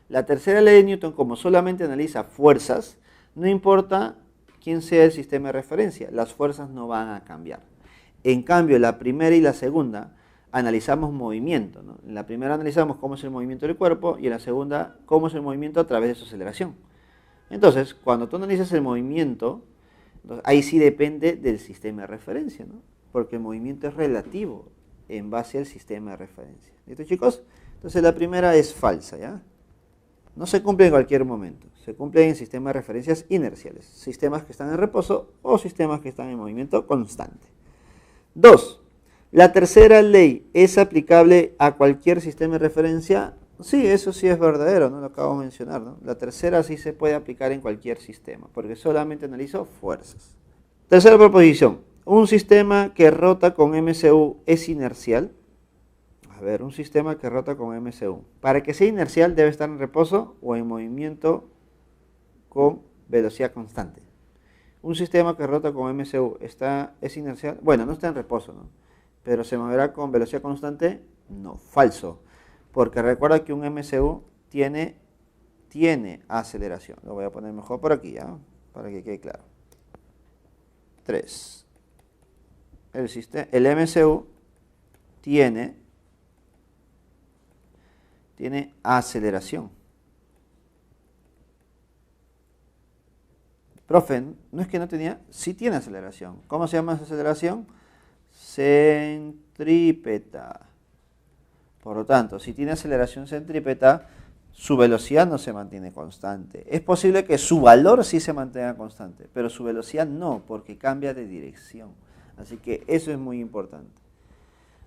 La tercera ley de Newton, como solamente analiza fuerzas, no importa quién sea el sistema de referencia, las fuerzas no van a cambiar. En cambio, la primera y la segunda analizamos movimiento, ¿no? En la primera analizamos cómo es el movimiento del cuerpo y en la segunda cómo es el movimiento a través de su aceleración. Entonces, cuando tú analizas el movimiento, ahí sí depende del sistema de referencia, ¿no? Porque el movimiento es relativo en base al sistema de referencia. ¿Listo, chicos? Entonces la primera es falsa, ¿ya? No se cumple en cualquier momento. Se cumple en sistemas de referencias inerciales. Sistemas que están en reposo o sistemas que están en movimiento constante. 2. ¿La tercera ley es aplicable a cualquier sistema de referencia? Sí, eso sí es verdadero, ¿no? Lo acabo de mencionar, ¿no? La tercera sí se puede aplicar en cualquier sistema, porque solamente analizo fuerzas. Tercera proposición. Un sistema que rota con MCU es inercial. A ver, un sistema que rota con MCU. Para que sea inercial debe estar en reposo o en movimiento con velocidad constante. Un sistema que rota con MCU es inercial. Bueno, no está en reposo, ¿no? Pero se moverá con velocidad constante. No, falso. Porque recuerda que un MCU tiene aceleración. Lo voy a poner mejor por aquí, ¿ya? Para que quede claro. 3. El MCU tiene aceleración. Profe, no es que no tenía, sí tiene aceleración. ¿Cómo se llama esa aceleración? Centrípeta. Por lo tanto, si tiene aceleración centrípeta, su velocidad no se mantiene constante. Es posible que su valor sí se mantenga constante, pero su velocidad no, porque cambia de dirección. Así que eso es muy importante.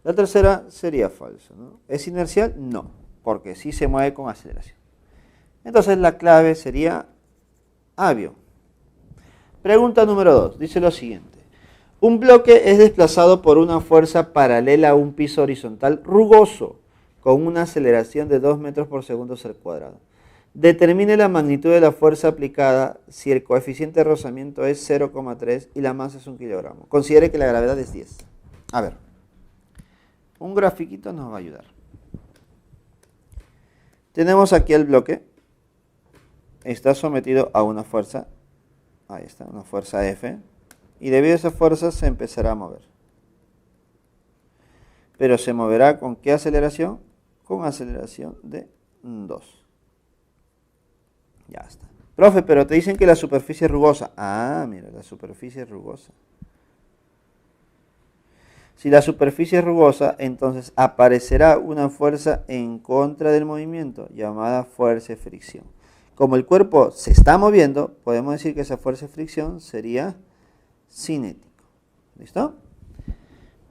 La tercera sería falso, ¿no? ¿Es inercial? No, porque sí se mueve con aceleración. Entonces la clave sería avio. Pregunta número 2. Dice lo siguiente. Un bloque es desplazado por una fuerza paralela a un piso horizontal rugoso con una aceleración de 2 metros por segundo al cuadrado. Determine la magnitud de la fuerza aplicada si el coeficiente de rozamiento es 0,3 y la masa es 1 kilogramo. Considere que la gravedad es 10. A ver, un grafiquito nos va a ayudar. Tenemos aquí el bloque. Está sometido a una fuerza. Ahí está, una fuerza F. Y debido a esa fuerza se empezará a mover. Pero se moverá ¿con qué aceleración? Con aceleración de 2. Ya está. Profe, pero te dicen que la superficie es rugosa. Ah, mira, la superficie es rugosa. Si la superficie es rugosa, entonces aparecerá una fuerza en contra del movimiento, llamada fuerza de fricción. Como el cuerpo se está moviendo, podemos decir que esa fuerza de fricción sería cinético. ¿Listo?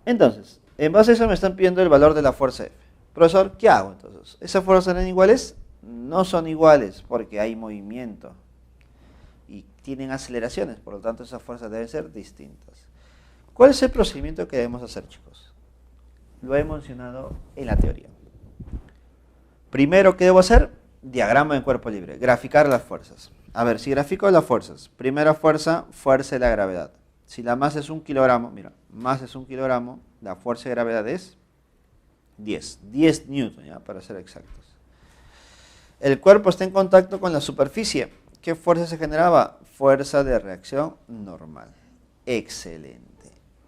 Entonces, en base a eso me están pidiendo el valor de la fuerza F. Profesor, ¿qué hago entonces? ¿Esas fuerzas son iguales? No son iguales porque hay movimiento y tienen aceleraciones, por lo tanto esas fuerzas deben ser distintas. ¿Cuál es el procedimiento que debemos hacer, chicos? Lo he mencionado en la teoría. Primero, ¿qué debo hacer? Diagrama de cuerpo libre, graficar las fuerzas. A ver, si grafico las fuerzas, primera fuerza, fuerza de la gravedad. Si la masa es 1 kilogramo, mira, masa es 1 kilogramo, la fuerza de gravedad es 10 newton, ¿ya? Para ser exactos. El cuerpo está en contacto con la superficie. ¿Qué fuerza se generaba? Fuerza de reacción normal. Excelente.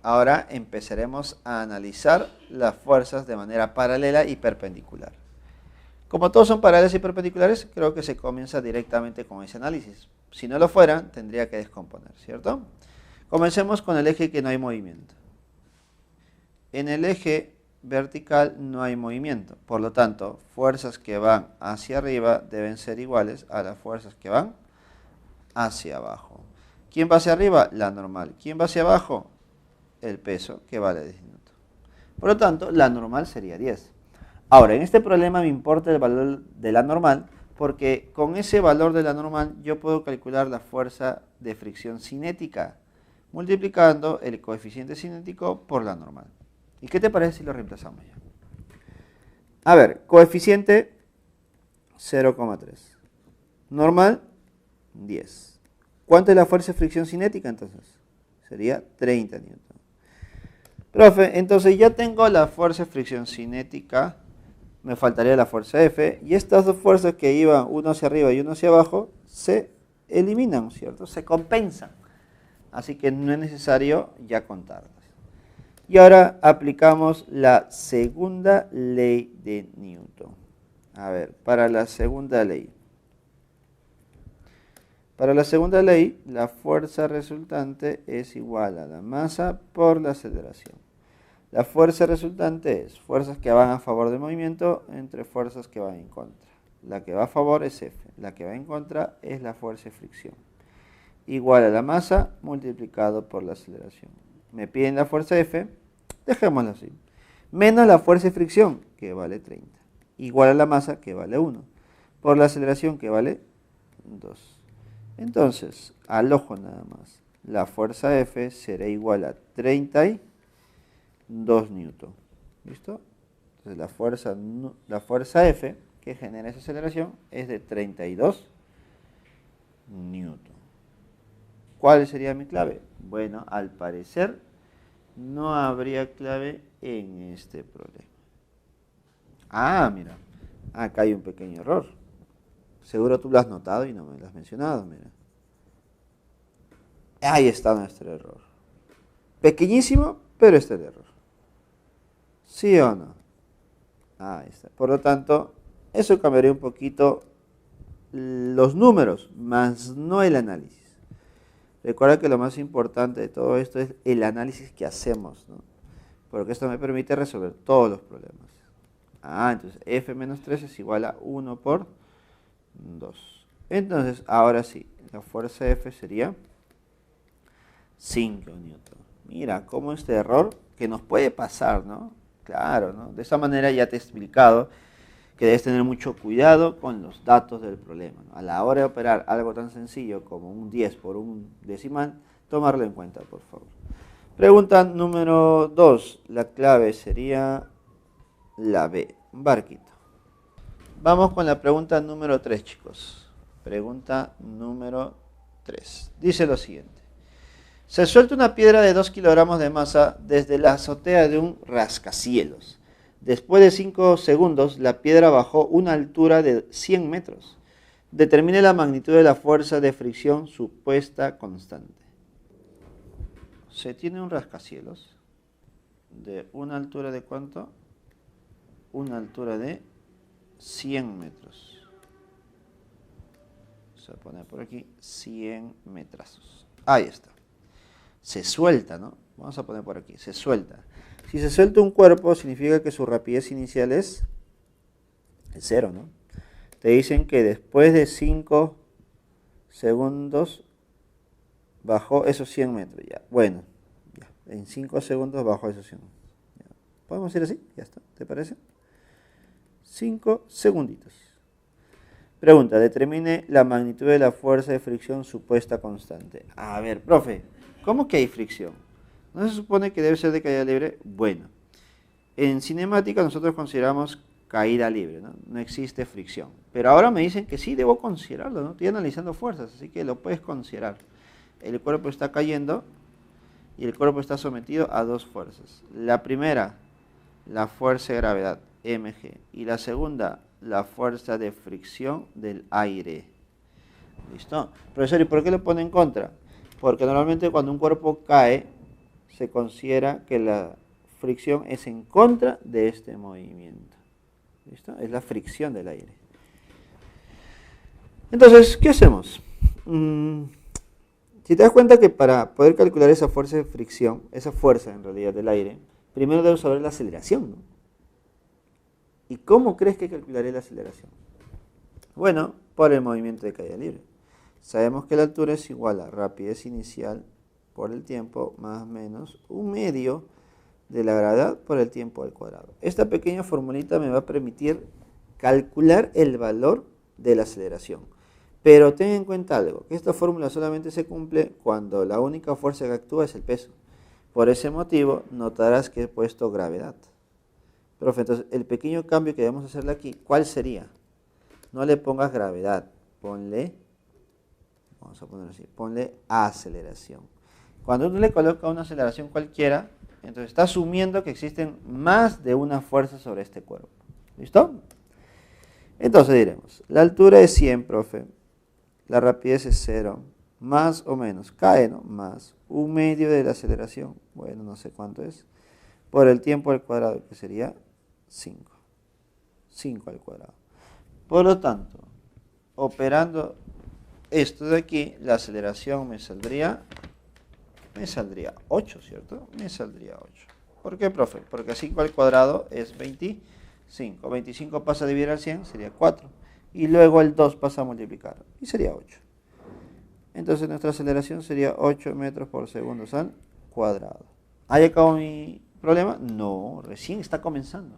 Ahora empezaremos a analizar las fuerzas de manera paralela y perpendicular. Como todos son paralelas y perpendiculares, creo que se comienza directamente con ese análisis. Si no lo fuera, tendría que descomponer, ¿cierto? Comencemos con el eje que no hay movimiento. En el eje vertical no hay movimiento, por lo tanto, fuerzas que van hacia arriba deben ser iguales a las fuerzas que van hacia abajo. ¿Quién va hacia arriba? La normal. ¿Quién va hacia abajo? El peso, que vale 10 newton. Por lo tanto, la normal sería 10. Ahora, en este problema me importa el valor de la normal, porque con ese valor de la normal yo puedo calcular la fuerza de fricción cinética, multiplicando el coeficiente cinético por la normal. ¿Y qué te parece si lo reemplazamos ya? A ver, coeficiente 0,3. Normal, 10. ¿Cuánto es la fuerza de fricción cinética entonces? Sería 30 newton. Profe, entonces ya tengo la fuerza de fricción cinética, me faltaría la fuerza F, y estas dos fuerzas que iban uno hacia arriba y uno hacia abajo se eliminan, ¿cierto? Se compensan. Así que no es necesario ya contarlas. Y ahora aplicamos la segunda ley de Newton. A ver, para la segunda ley. Para la segunda ley, la fuerza resultante es igual a la masa por la aceleración. La fuerza resultante es fuerzas que van a favor del movimiento entre fuerzas que van en contra. La que va a favor es F, la que va en contra es la fuerza de fricción. Igual a la masa multiplicado por la aceleración. Me piden la fuerza F, dejémosla así. Menos la fuerza de fricción, que vale 30. igual a la masa que vale 1, por la aceleración que vale 2. Entonces, al ojo nada más, la fuerza F será igual a 32 newton. ¿Listo? Entonces la fuerza F que genera esa aceleración es de 32 newton. ¿Cuál sería mi clave? Bueno, al parecer no habría clave en este problema. Ah, mira, acá hay un pequeño error. Seguro tú lo has notado y no me lo has mencionado, mira. Ahí está nuestro error. Pequeñísimo, pero está el error. ¿Sí o no? Ahí está. Por lo tanto, eso cambiaría un poquito los números, más no el análisis. Recuerda que lo más importante de todo esto es el análisis que hacemos, ¿no? Porque esto me permite resolver todos los problemas. Entonces F menos 3 es igual a 1 por 2. Entonces, ahora sí, la fuerza F sería 5 newton. Mira, cómo este error que nos puede pasar, ¿no? Claro, ¿no? De esa manera ya te he explicado que debes tener mucho cuidado con los datos del problema, ¿no? A la hora de operar algo tan sencillo como un 10 por un decimal, tomarlo en cuenta, por favor. Pregunta número 2. La clave sería la B, barquito. Vamos con la pregunta número 3, chicos. Pregunta número 3. Dice lo siguiente. Se suelta una piedra de 2 kilogramos de masa desde la azotea de un rascacielos. Después de 5 segundos, la piedra bajó una altura de 100 metros. Determine la magnitud de la fuerza de fricción supuesta constante. Se tiene un rascacielos de una altura de ¿cuánto? Una altura de 100 metros. Se va a poner por aquí 100 metros. Ahí está. Se suelta, ¿no? Vamos a poner por aquí, se suelta. Si se suelta un cuerpo, significa que su rapidez inicial es 0, ¿no? Te dicen que después de 5 segundos bajó esos 100 metros. Ya, bueno, ya. En 5 segundos bajó esos 100 metros. Ya. ¿Podemos ir así? Ya está, ¿te parece? 5 segunditos. Pregunta, determine la magnitud de la fuerza de fricción supuesta constante. A ver, profe, ¿cómo que hay fricción? ¿No se supone que debe ser de caída libre? Bueno, en cinemática nosotros consideramos caída libre, ¿no? No existe fricción. Pero ahora me dicen que sí, debo considerarlo, ¿no? Estoy analizando fuerzas, así que lo puedes considerar. El cuerpo está cayendo y el cuerpo está sometido a dos fuerzas. La primera, la fuerza de gravedad, mg. Y la segunda, la fuerza de fricción del aire. ¿Listo? Profesor, ¿y por qué lo pone en contra? Porque normalmente cuando un cuerpo cae, se considera que la fricción es en contra de este movimiento. ¿Listo? Es la fricción del aire. Entonces, ¿qué hacemos? Si te das cuenta que para poder calcular esa fuerza de fricción, esa fuerza en realidad del aire, primero debo saber la aceleración, ¿no? ¿Y cómo crees que calcularé la aceleración? Bueno, por el movimiento de caída libre. Sabemos que la altura es igual a rapidez inicial por el tiempo más o menos un medio de la gravedad por el tiempo al cuadrado. Esta pequeña formulita me va a permitir calcular el valor de la aceleración. Pero ten en cuenta algo, que esta fórmula solamente se cumple cuando la única fuerza que actúa es el peso. Por ese motivo notarás que he puesto gravedad. Profe, entonces el pequeño cambio que debemos hacerle aquí, ¿cuál sería? No le pongas gravedad, ponle, vamos a poner así, ponle aceleración. Cuando uno le coloca una aceleración cualquiera, entonces está asumiendo que existen más de una fuerza sobre este cuerpo. ¿Listo? Entonces diremos, la altura es 100, profe, la rapidez es 0, más o menos, cae, ¿no? Más un medio de la aceleración, bueno, no sé cuánto es, por el tiempo al cuadrado, que sería 5. 5 al cuadrado. Por lo tanto, operando esto de aquí, la aceleración me saldría 8, ¿cierto? Me saldría 8. ¿Por qué, profe? Porque 5 al cuadrado es 25. 25 pasa a dividir al 100, sería 4. Y luego el 2 pasa a multiplicar, y sería 8. Entonces nuestra aceleración sería 8 metros por segundo al cuadrado. ¿Ahí acabó mi problema? No, recién está comenzando.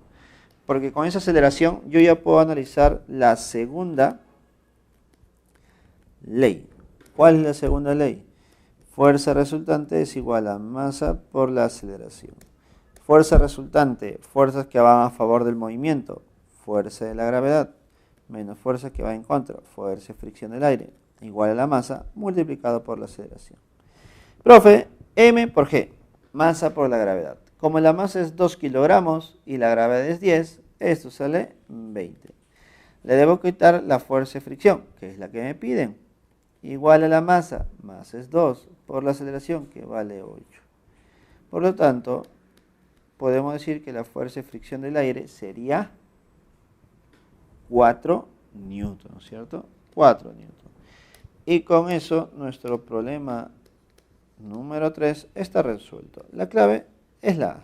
Porque con esa aceleración yo ya puedo analizar la segunda ley. ¿Cuál es la segunda ley? Fuerza resultante es igual a masa por la aceleración. Fuerza resultante, fuerzas que van a favor del movimiento, fuerza de la gravedad, menos fuerza que va en contra, fuerza de fricción del aire, igual a la masa multiplicado por la aceleración. Profe, M por G, masa por la gravedad. Como la masa es 2 kilogramos y la gravedad es 10, esto sale 20. Le debo quitar la fuerza de fricción, que es la que me piden. Igual a la masa es 2, por la aceleración, que vale 8. Por lo tanto, podemos decir que la fuerza de fricción del aire sería 4 newton, ¿cierto? 4 newton. Y con eso, nuestro problema número 3 está resuelto. La clave es la A.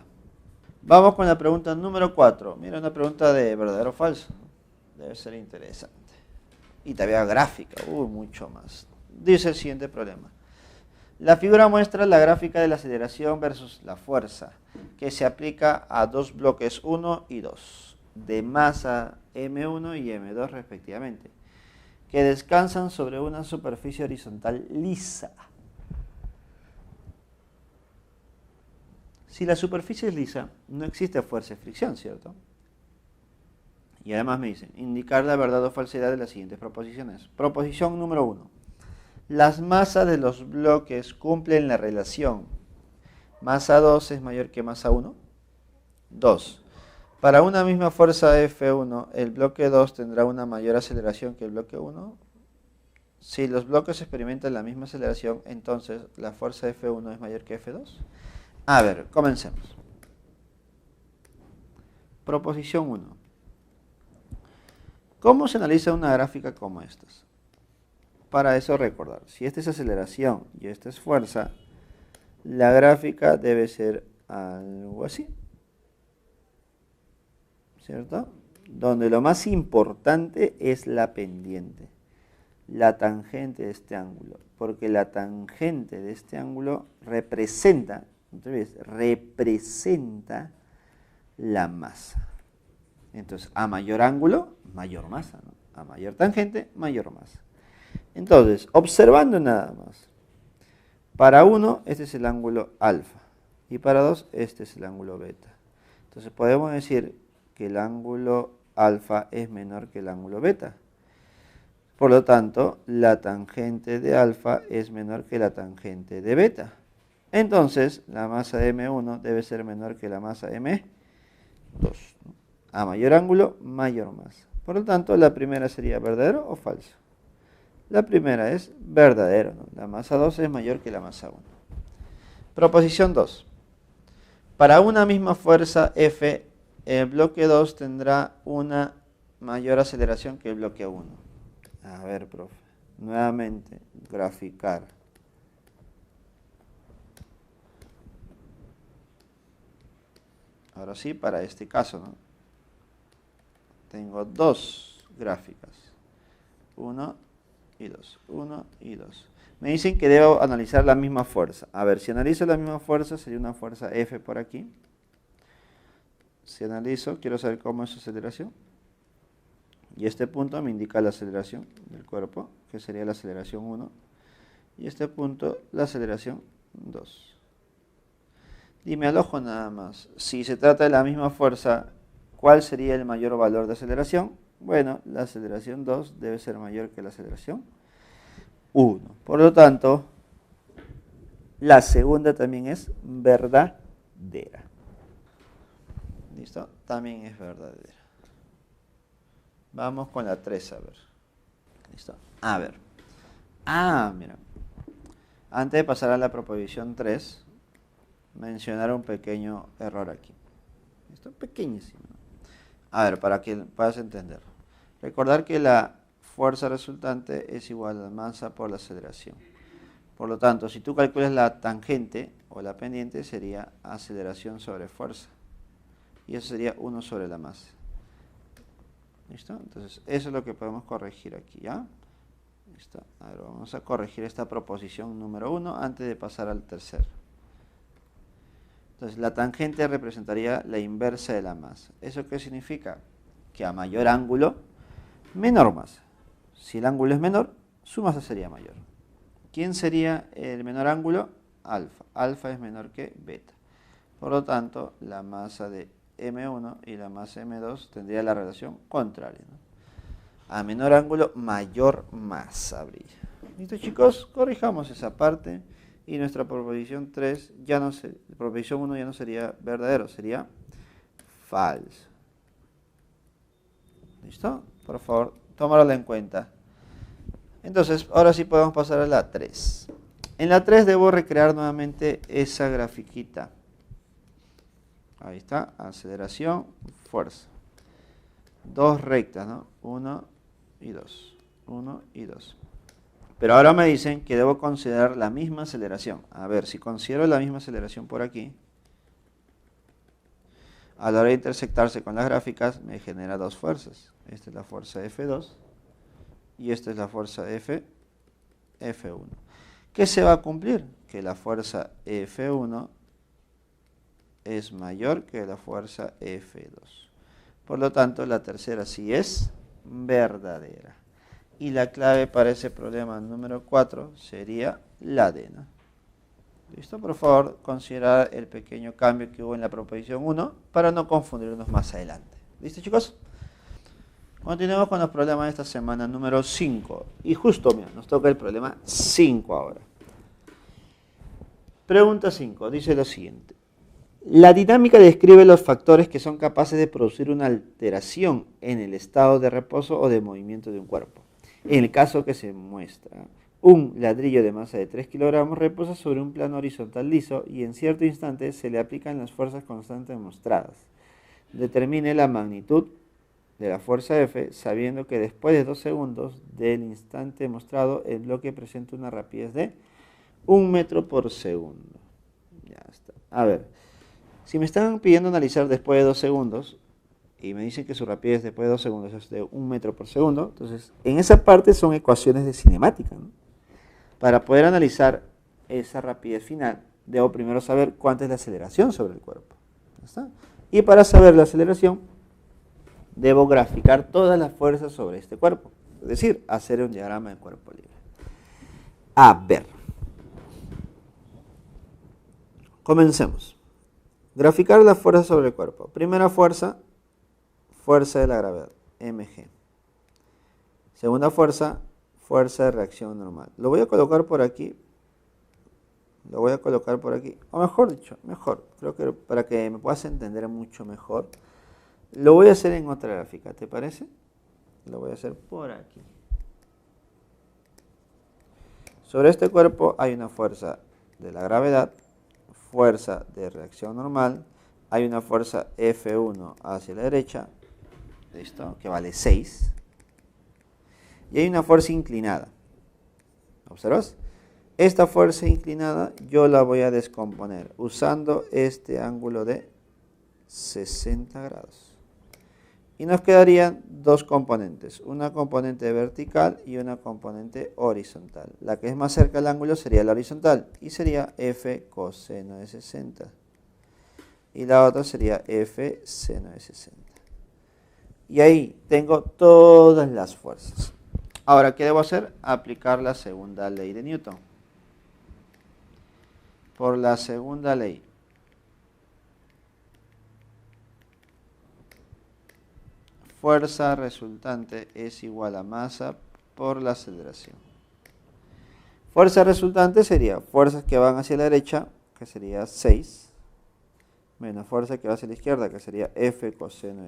Vamos con la pregunta número 4. Mira, una pregunta de verdadero o falso. Debe ser interesante. Y todavía gráfica, mucho más. Dice el siguiente problema. La figura muestra la gráfica de la aceleración versus la fuerza, que se aplica a dos bloques 1 y 2, de masa M1 y M2 respectivamente, que descansan sobre una superficie horizontal lisa. Si la superficie es lisa, no existe fuerza de fricción, ¿cierto? Y además me dicen, indicar la verdad o falsedad de las siguientes proposiciones. Proposición número 1. Las masas de los bloques cumplen la relación. Masa 2 es mayor que masa 1. 2. Para una misma fuerza F1, el bloque 2 tendrá una mayor aceleración que el bloque 1. Si los bloques experimentan la misma aceleración, entonces la fuerza F1 es mayor que F2. A ver, comencemos. Proposición 1. ¿Cómo se analiza una gráfica como esta? Para eso recordar, si esta es aceleración y esta es fuerza, la gráfica debe ser algo así, ¿cierto? Donde lo más importante es la pendiente, la tangente de este ángulo, porque la tangente de este ángulo representa, entonces, representa la masa. Entonces, a mayor ángulo, mayor masa, ¿no? A mayor tangente, mayor masa. Entonces, observando nada más, para 1 este es el ángulo alfa y para 2 este es el ángulo beta. Entonces podemos decir que el ángulo alfa es menor que el ángulo beta. Por lo tanto, la tangente de alfa es menor que la tangente de beta. Entonces, la masa de M1 debe ser menor que la masa de M2. A mayor ángulo, mayor masa. Por lo tanto, la primera sería verdadero o falso. La primera es verdadero, ¿no? La masa 2 es mayor que la masa 1. Proposición 2. Para una misma fuerza F, el bloque 2 tendrá una mayor aceleración que el bloque 1. A ver, profe. Nuevamente, graficar. Ahora sí, para este caso, ¿no? Tengo dos gráficas. 1 y 2. 1 y 2. Me dicen que debo analizar la misma fuerza. A ver, si analizo la misma fuerza, sería una fuerza F por aquí. Si analizo, quiero saber cómo es su aceleración. Y este punto me indica la aceleración del cuerpo, que sería la aceleración 1. Y este punto, la aceleración 2. Dime al ojo nada más. Si se trata de la misma fuerza, ¿cuál sería el mayor valor de aceleración? Bueno, la aceleración 2 debe ser mayor que la aceleración 1. Por lo tanto, la segunda también es verdadera. ¿Listo? También es verdadera. Vamos con la 3, a ver. ¿Listo? A ver. Mira. Antes de pasar a la proposición 3, mencionar un pequeño error aquí. ¿Listo? Pequeñísimo. A ver, para que puedas entender. Recordar que la fuerza resultante es igual a la masa por la aceleración. Por lo tanto, si tú calculas la tangente o la pendiente, sería aceleración sobre fuerza. Y eso sería 1 sobre la masa. ¿Listo? Entonces, eso es lo que podemos corregir aquí, ¿ya? ¿Listo? A ver, vamos a corregir esta proposición número 1 antes de pasar al tercero. Entonces, la tangente representaría la inversa de la masa. ¿Eso qué significa? Que a mayor ángulo, menor masa. Si el ángulo es menor, su masa sería mayor. ¿Quién sería el menor ángulo? Alfa. Alfa es menor que beta. Por lo tanto, la masa de M1 y la masa M2 tendría la relación contraria, ¿no? A menor ángulo, mayor masa brilla. ¿Listo, chicos? Corrijamos esa parte y nuestra proposición 3 ya no se, proposición 1 ya no sería verdadero, sería falso. ¿Listo? Por favor, tómalo en cuenta. Entonces, ahora sí podemos pasar a la 3. En la 3 debo recrear nuevamente esa grafiquita. Ahí está, aceleración, fuerza. Dos rectas, ¿no? 1 y 2. 1 y 2. Pero ahora me dicen que debo considerar la misma aceleración. A ver, si considero la misma aceleración por aquí, a la hora de intersectarse con las gráficas, me genera dos fuerzas. Esta es la fuerza F2 y esta es la fuerza F1. ¿Qué se va a cumplir? Que la fuerza F1 es mayor que la fuerza F2. Por lo tanto, la tercera sí es verdadera. Y la clave para ese problema número 4 sería la D, ¿no? ¿Listo? Por favor, considerar el pequeño cambio que hubo en la proposición 1 para no confundirnos más adelante. ¿Listo, chicos? Continuemos con los problemas de esta semana número 5. Y justo, mira, nos toca el problema 5 ahora. Pregunta 5. Dice lo siguiente. La dinámica describe los factores que son capaces de producir una alteración en el estado de reposo o de movimiento de un cuerpo. En el caso que se muestra, un ladrillo de masa de 3 kilogramos reposa sobre un plano horizontal liso y en cierto instante se le aplican las fuerzas constantes mostradas. Determine la magnitud de la fuerza F sabiendo que después de 2 segundos del instante mostrado el bloque presenta una rapidez de 1 metro por segundo. Ya está. A ver, si me están pidiendo analizar después de 2 segundos y me dicen que su rapidez después de 2 segundos es de 1 metro por segundo, entonces en esa parte son ecuaciones de cinemática, ¿no? Para poder analizar esa rapidez final, debo primero saber cuánta es la aceleración sobre el cuerpo. ¿Ya está? Y para saber la aceleración, debo graficar todas las fuerzas sobre este cuerpo. Es decir, hacer un diagrama de cuerpo libre. A ver. Comencemos. Graficar las fuerzas sobre el cuerpo. Primera fuerza, fuerza de la gravedad, mg. Segunda fuerza, fuerza de reacción normal. Lo voy a colocar por aquí. Lo voy a colocar por aquí. O mejor dicho, mejor. Creo que para que me puedas entender mucho mejor. Lo voy a hacer en otra gráfica, ¿te parece? Lo voy a hacer por aquí. Sobre este cuerpo hay una fuerza de la gravedad, fuerza de reacción normal, hay una fuerza F1 hacia la derecha, ¿listo? Que vale 6, y hay una fuerza inclinada. ¿Observas? Esta fuerza inclinada yo la voy a descomponer usando este ángulo de 60 grados. Y nos quedarían dos componentes, una componente vertical y una componente horizontal. La que es más cerca al ángulo sería la horizontal y sería F coseno de 60. Y la otra sería F seno de 60. Y ahí tengo todas las fuerzas. Ahora, ¿qué debo hacer? Aplicar la segunda ley de Newton. Por la segunda ley, fuerza resultante es igual a masa por la aceleración. Fuerza resultante sería fuerzas que van hacia la derecha, que sería 6, menos fuerza que va hacia la izquierda, que sería F coseno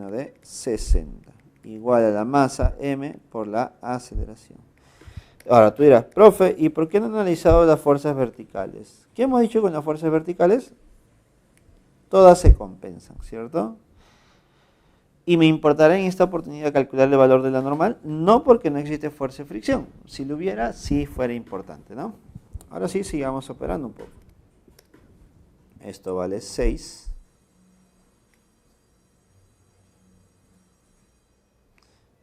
de 60, igual a la masa m por la aceleración. Ahora tú dirás, profe, ¿y por qué no he analizado las fuerzas verticales? ¿Qué hemos dicho con las fuerzas verticales? Todas se compensan, ¿cierto? Y me importará en esta oportunidad calcular el valor de la normal, no porque no existe fuerza de fricción. Si lo hubiera, sí fuera importante, ¿no? Ahora sí, sigamos operando un poco. Esto vale 6.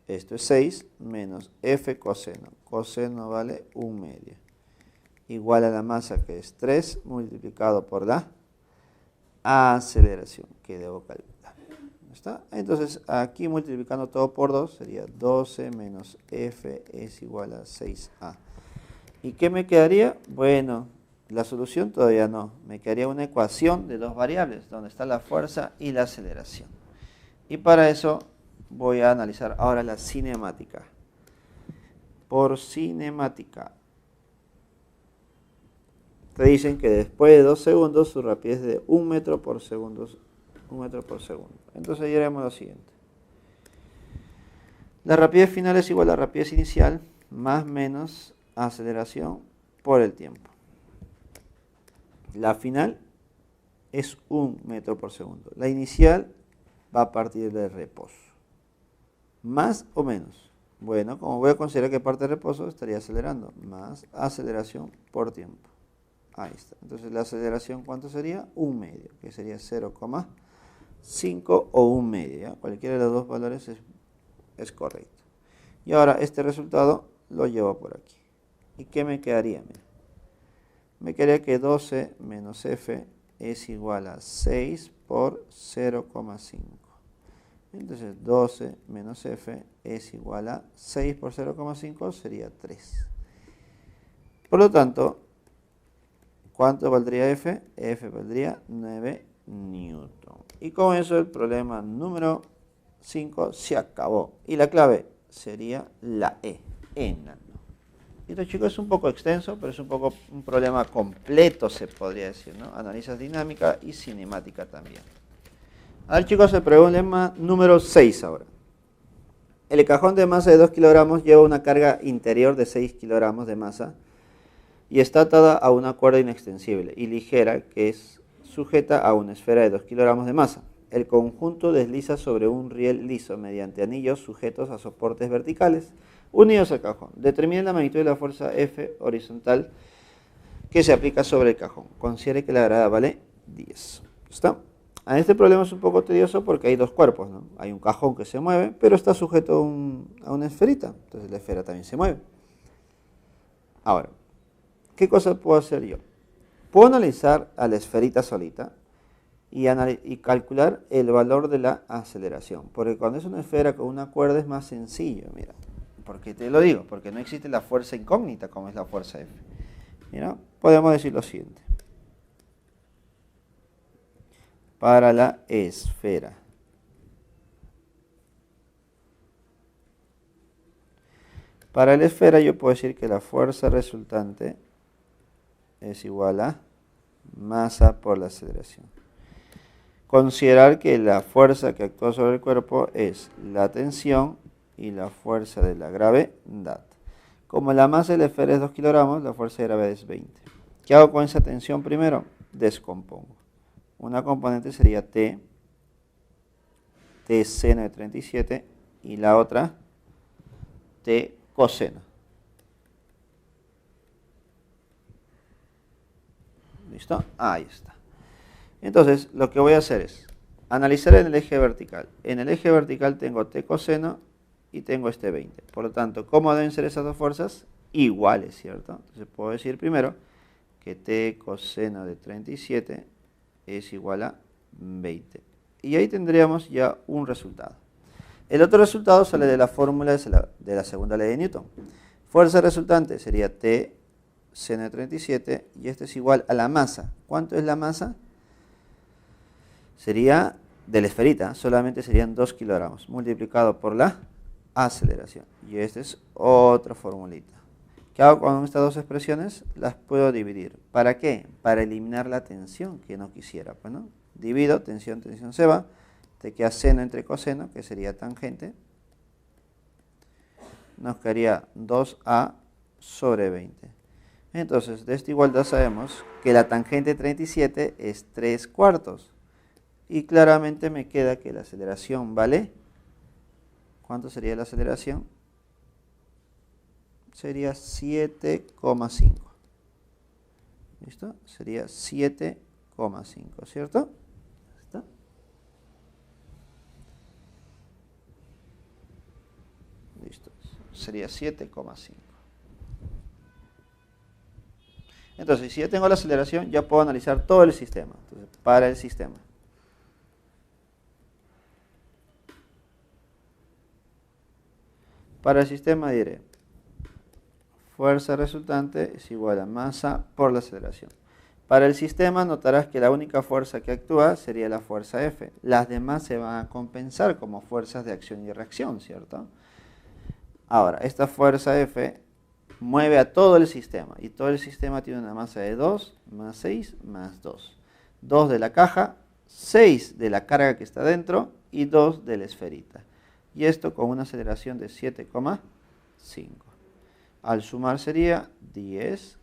Esto es 6 menos F coseno. Coseno vale 1 medio. igual a la masa, que es 3, multiplicado por la aceleración que debo calcular. ¿Está? Entonces, aquí multiplicando todo por 2 sería 12 menos F es igual a 6A. ¿Y qué me quedaría? Bueno, la solución todavía no. Me quedaría una ecuación de dos variables, donde está la fuerza y la aceleración. Y para eso voy a analizar ahora la cinemática. Por cinemática, te dicen que después de 2 segundos su rapidez es de 1 metro por segundo. 1 metro por segundo. Entonces ya haremos lo siguiente. La rapidez final es igual a la rapidez inicial más menos aceleración por el tiempo. La final es 1 metro por segundo. La inicial va a partir del reposo. ¿Más o menos? Bueno, como voy a considerar que parte del reposo, estaría acelerando. Más aceleración por tiempo. Ahí está. Entonces la aceleración, ¿cuánto sería? 1 medio, que sería 0,5 o 1 medio. ¿Ya? Cualquiera de los dos valores es correcto. Y ahora este resultado lo llevo por aquí. ¿Y qué me quedaría? Mira. Me quedaría que 12 menos F es igual a 6 por 0,5. Entonces 12 menos F es igual a 6 por 0,5 sería 3. Por lo tanto, ¿cuánto valdría F? F valdría 9 newton. Y con eso el problema número 5 se acabó. Y la clave sería la E, enano. Esto, chicos, es un poco extenso, pero es un problema completo, se podría decir, ¿no? Analizas dinámica y cinemática también. A ver, chicos, el problema número 6 ahora. El cajón de masa de 2 kilogramos lleva una carga interior de 6 kilogramos de masa y está atada a una cuerda inextensible y ligera que es sujeta a una esfera de 2 kilogramos de masa. El conjunto desliza sobre un riel liso mediante anillos sujetos a soportes verticales unidos al cajón. Determine la magnitud de la fuerza F horizontal que se aplica sobre el cajón. Considere que la grada vale 10. ¿Está? En este problema es un poco tedioso porque hay dos cuerpos, ¿no? Hay un cajón que se mueve, pero está sujeto a una esferita. Entonces la esfera también se mueve. Ahora, ¿qué cosa puedo hacer yo? Puedo analizar a la esferita solita y calcular el valor de la aceleración. Porque cuando es una esfera con una cuerda es más sencillo, mira. ¿Por qué te lo digo? Porque no existe la fuerza incógnita como es la fuerza F. Mira, podemos decir lo siguiente. Para la esfera. Para la esfera yo puedo decir que la fuerza resultante es igual a masa por la aceleración. Considerar que la fuerza que actúa sobre el cuerpo es la tensión y la fuerza de la gravedad. Como la masa de la esfera es 2 kilogramos, la fuerza de gravedad es 20. ¿Qué hago con esa tensión primero? Descompongo. Una componente sería T seno de 37 y la otra T coseno. ¿Listo? Ahí está. Entonces, lo que voy a hacer es analizar en el eje vertical. En el eje vertical tengo T coseno y tengo este 20. Por lo tanto, ¿cómo deben ser esas dos fuerzas? Iguales, ¿cierto? Entonces puedo decir primero que T coseno de 37 es igual a 20. Y ahí tendríamos ya un resultado. El otro resultado sale de la fórmula de la segunda ley de Newton. Fuerza resultante sería T seno de 37 y esto es igual a la masa. ¿Cuánto es la masa? Sería de la esferita, solamente serían 2 kilogramos, multiplicado por la aceleración. Y esta es otra formulita. ¿Qué hago con estas dos expresiones? Las puedo dividir. ¿Para qué? Para eliminar la tensión que no quisiera. Bueno, divido, tensión se va. Te queda seno entre coseno, que sería tangente. Nos quedaría 2A sobre 20. Entonces, de esta igualdad sabemos que la tangente 37 es 3 cuartos. Y claramente me queda que la aceleración vale, ¿cuánto sería la aceleración? Sería 7,5. ¿Listo? Sería 7,5, ¿cierto? ¿Está? Listo. Sería 7,5. Entonces, si ya tengo la aceleración, ya puedo analizar todo el sistema. Entonces, para el sistema. Para el sistema diré, fuerza resultante es igual a masa por la aceleración. Para el sistema notarás que la única fuerza que actúa sería la fuerza F. Las demás se van a compensar como fuerzas de acción y reacción, ¿cierto? Ahora, esta fuerza F mueve a todo el sistema y todo el sistema tiene una masa de 2 más 6 más 2. 2 de la caja, 6 de la carga que está dentro y 2 de la esferita. Y esto con una aceleración de 7,5. Al sumar sería 10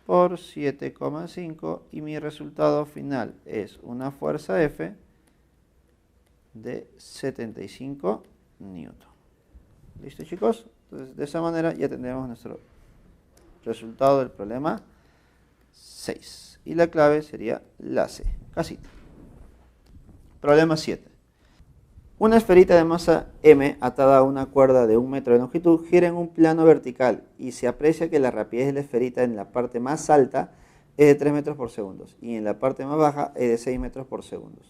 por 7,5 y mi resultado final es una fuerza F de 75 newton. ¿Listo, chicos? Entonces, de esa manera ya tendremos nuestro resultado del problema 6. Y la clave sería la C, casita. Problema 7. Una esferita de masa m atada a una cuerda de 1 metro de longitud gira en un plano vertical y se aprecia que la rapidez de la esferita en la parte más alta es de 3 metros por segundo y en la parte más baja es de 6 metros por segundo.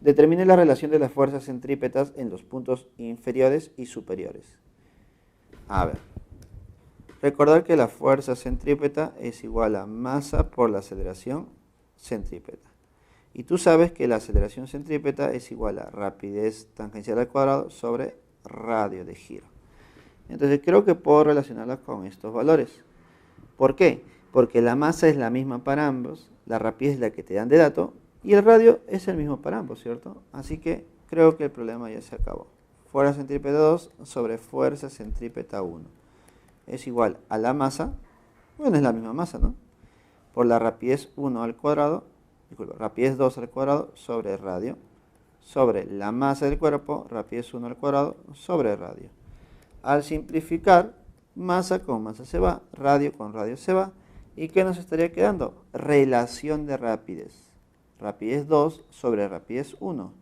Determine la relación de las fuerzas centrípetas en los puntos inferiores y superiores. A ver, recordar que la fuerza centrípeta es igual a masa por la aceleración centrípeta. Y tú sabes que la aceleración centrípeta es igual a rapidez tangencial al cuadrado sobre radio de giro. Entonces creo que puedo relacionarla con estos valores. ¿Por qué? Porque la masa es la misma para ambos, la rapidez es la que te dan de dato y el radio es el mismo para ambos, ¿cierto? Así que creo que el problema ya se acabó. Fuerza centrípeta 2 sobre fuerza centrípeta 1 es igual a la masa, bueno, es la misma masa, ¿no? Por la rapidez 1 al cuadrado, rapidez 2 al cuadrado sobre radio, sobre la masa del cuerpo, rapidez 1 al cuadrado sobre radio. Al simplificar, masa con masa se va, radio con radio se va. ¿Y qué nos estaría quedando? Relación de rapidez. Rapidez 2 sobre rapidez 1.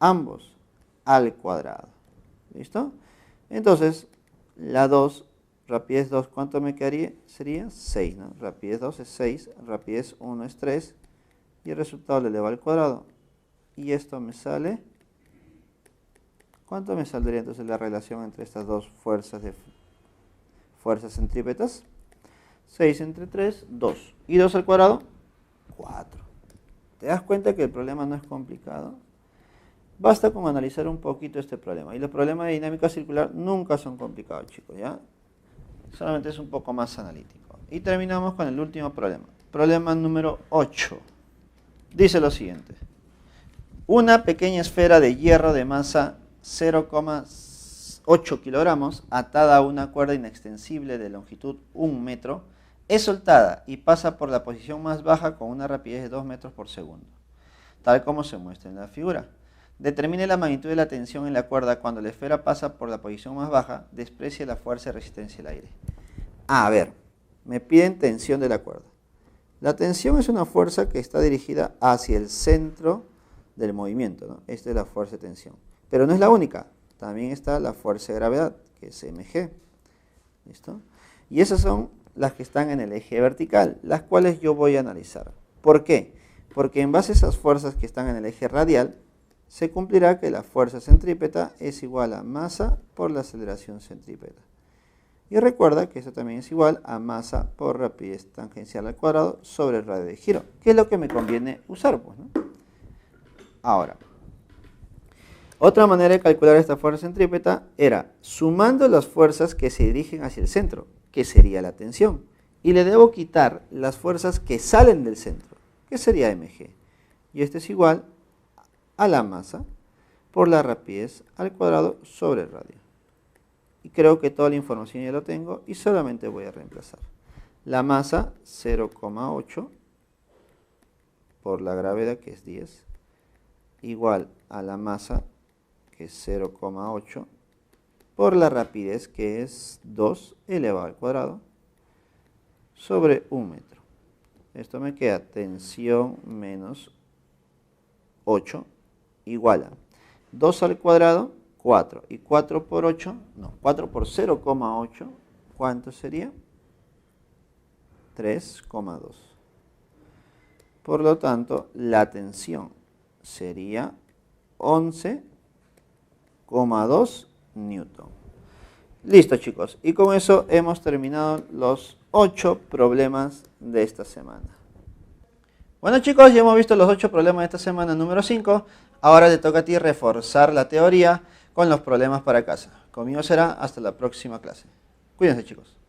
Ambos al cuadrado. ¿Listo? Entonces, la 2, rapidez 2, ¿cuánto me quedaría? Sería 6, ¿no? Rapidez 2 es 6, rapidez 1 es 3, y el resultado le eleva al cuadrado. Y esto me sale, ¿cuánto me saldría entonces la relación entre estas dos fuerzas centrípetas? 6 entre 3, 2. ¿Y 2 al cuadrado? 4. ¿Te das cuenta que el problema no es complicado? Basta con analizar un poquito este problema. Y los problemas de dinámica circular nunca son complicados, chicos, ¿ya? Solamente es un poco más analítico. Y terminamos con el último problema. Problema número 8. Dice lo siguiente. Una pequeña esfera de hierro de masa 0,8 kilogramos atada a una cuerda inextensible de longitud 1 metro es soltada y pasa por la posición más baja con una rapidez de 2 metros por segundo, tal como se muestra en la figura. Determine la magnitud de la tensión en la cuerda cuando la esfera pasa por la posición más baja, desprecie la fuerza de resistencia al aire. A ver, me piden tensión de la cuerda. La tensión es una fuerza que está dirigida hacia el centro del movimiento, ¿no? Esta es la fuerza de tensión. Pero no es la única, también está la fuerza de gravedad, que es mg. ¿Listo? Y esas son las que están en el eje vertical, las cuales yo voy a analizar. ¿Por qué? Porque en base a esas fuerzas que están en el eje radial, se cumplirá que la fuerza centrípeta es igual a masa por la aceleración centrípeta. Y recuerda que esto también es igual a masa por rapidez tangencial al cuadrado sobre el radio de giro, que es lo que me conviene usar, pues, ¿no? Ahora, otra manera de calcular esta fuerza centrípeta era sumando las fuerzas que se dirigen hacia el centro, que sería la tensión, y le debo quitar las fuerzas que salen del centro, que sería mg. Y esto es igual a la masa por la rapidez al cuadrado sobre el radio. Y creo que toda la información ya lo tengo y solamente voy a reemplazar. La masa 0,8 por la gravedad que es 10 igual a la masa que es 0,8 por la rapidez que es 2 elevado al cuadrado sobre 1 metro. Esto me queda tensión menos 8 igual a 2 al cuadrado, 4. Y 4 por 8, no, 4 por 0,8, ¿cuánto sería? 3,2. Por lo tanto, la tensión sería 11,2 newton. Listo, chicos. Y con eso hemos terminado los 8 problemas de esta semana. Bueno, chicos, ya hemos visto los 8 problemas de esta semana número 5. Ahora te toca a ti reforzar la teoría con los problemas para casa. Conmigo será hasta la próxima clase. Cuídense, chicos.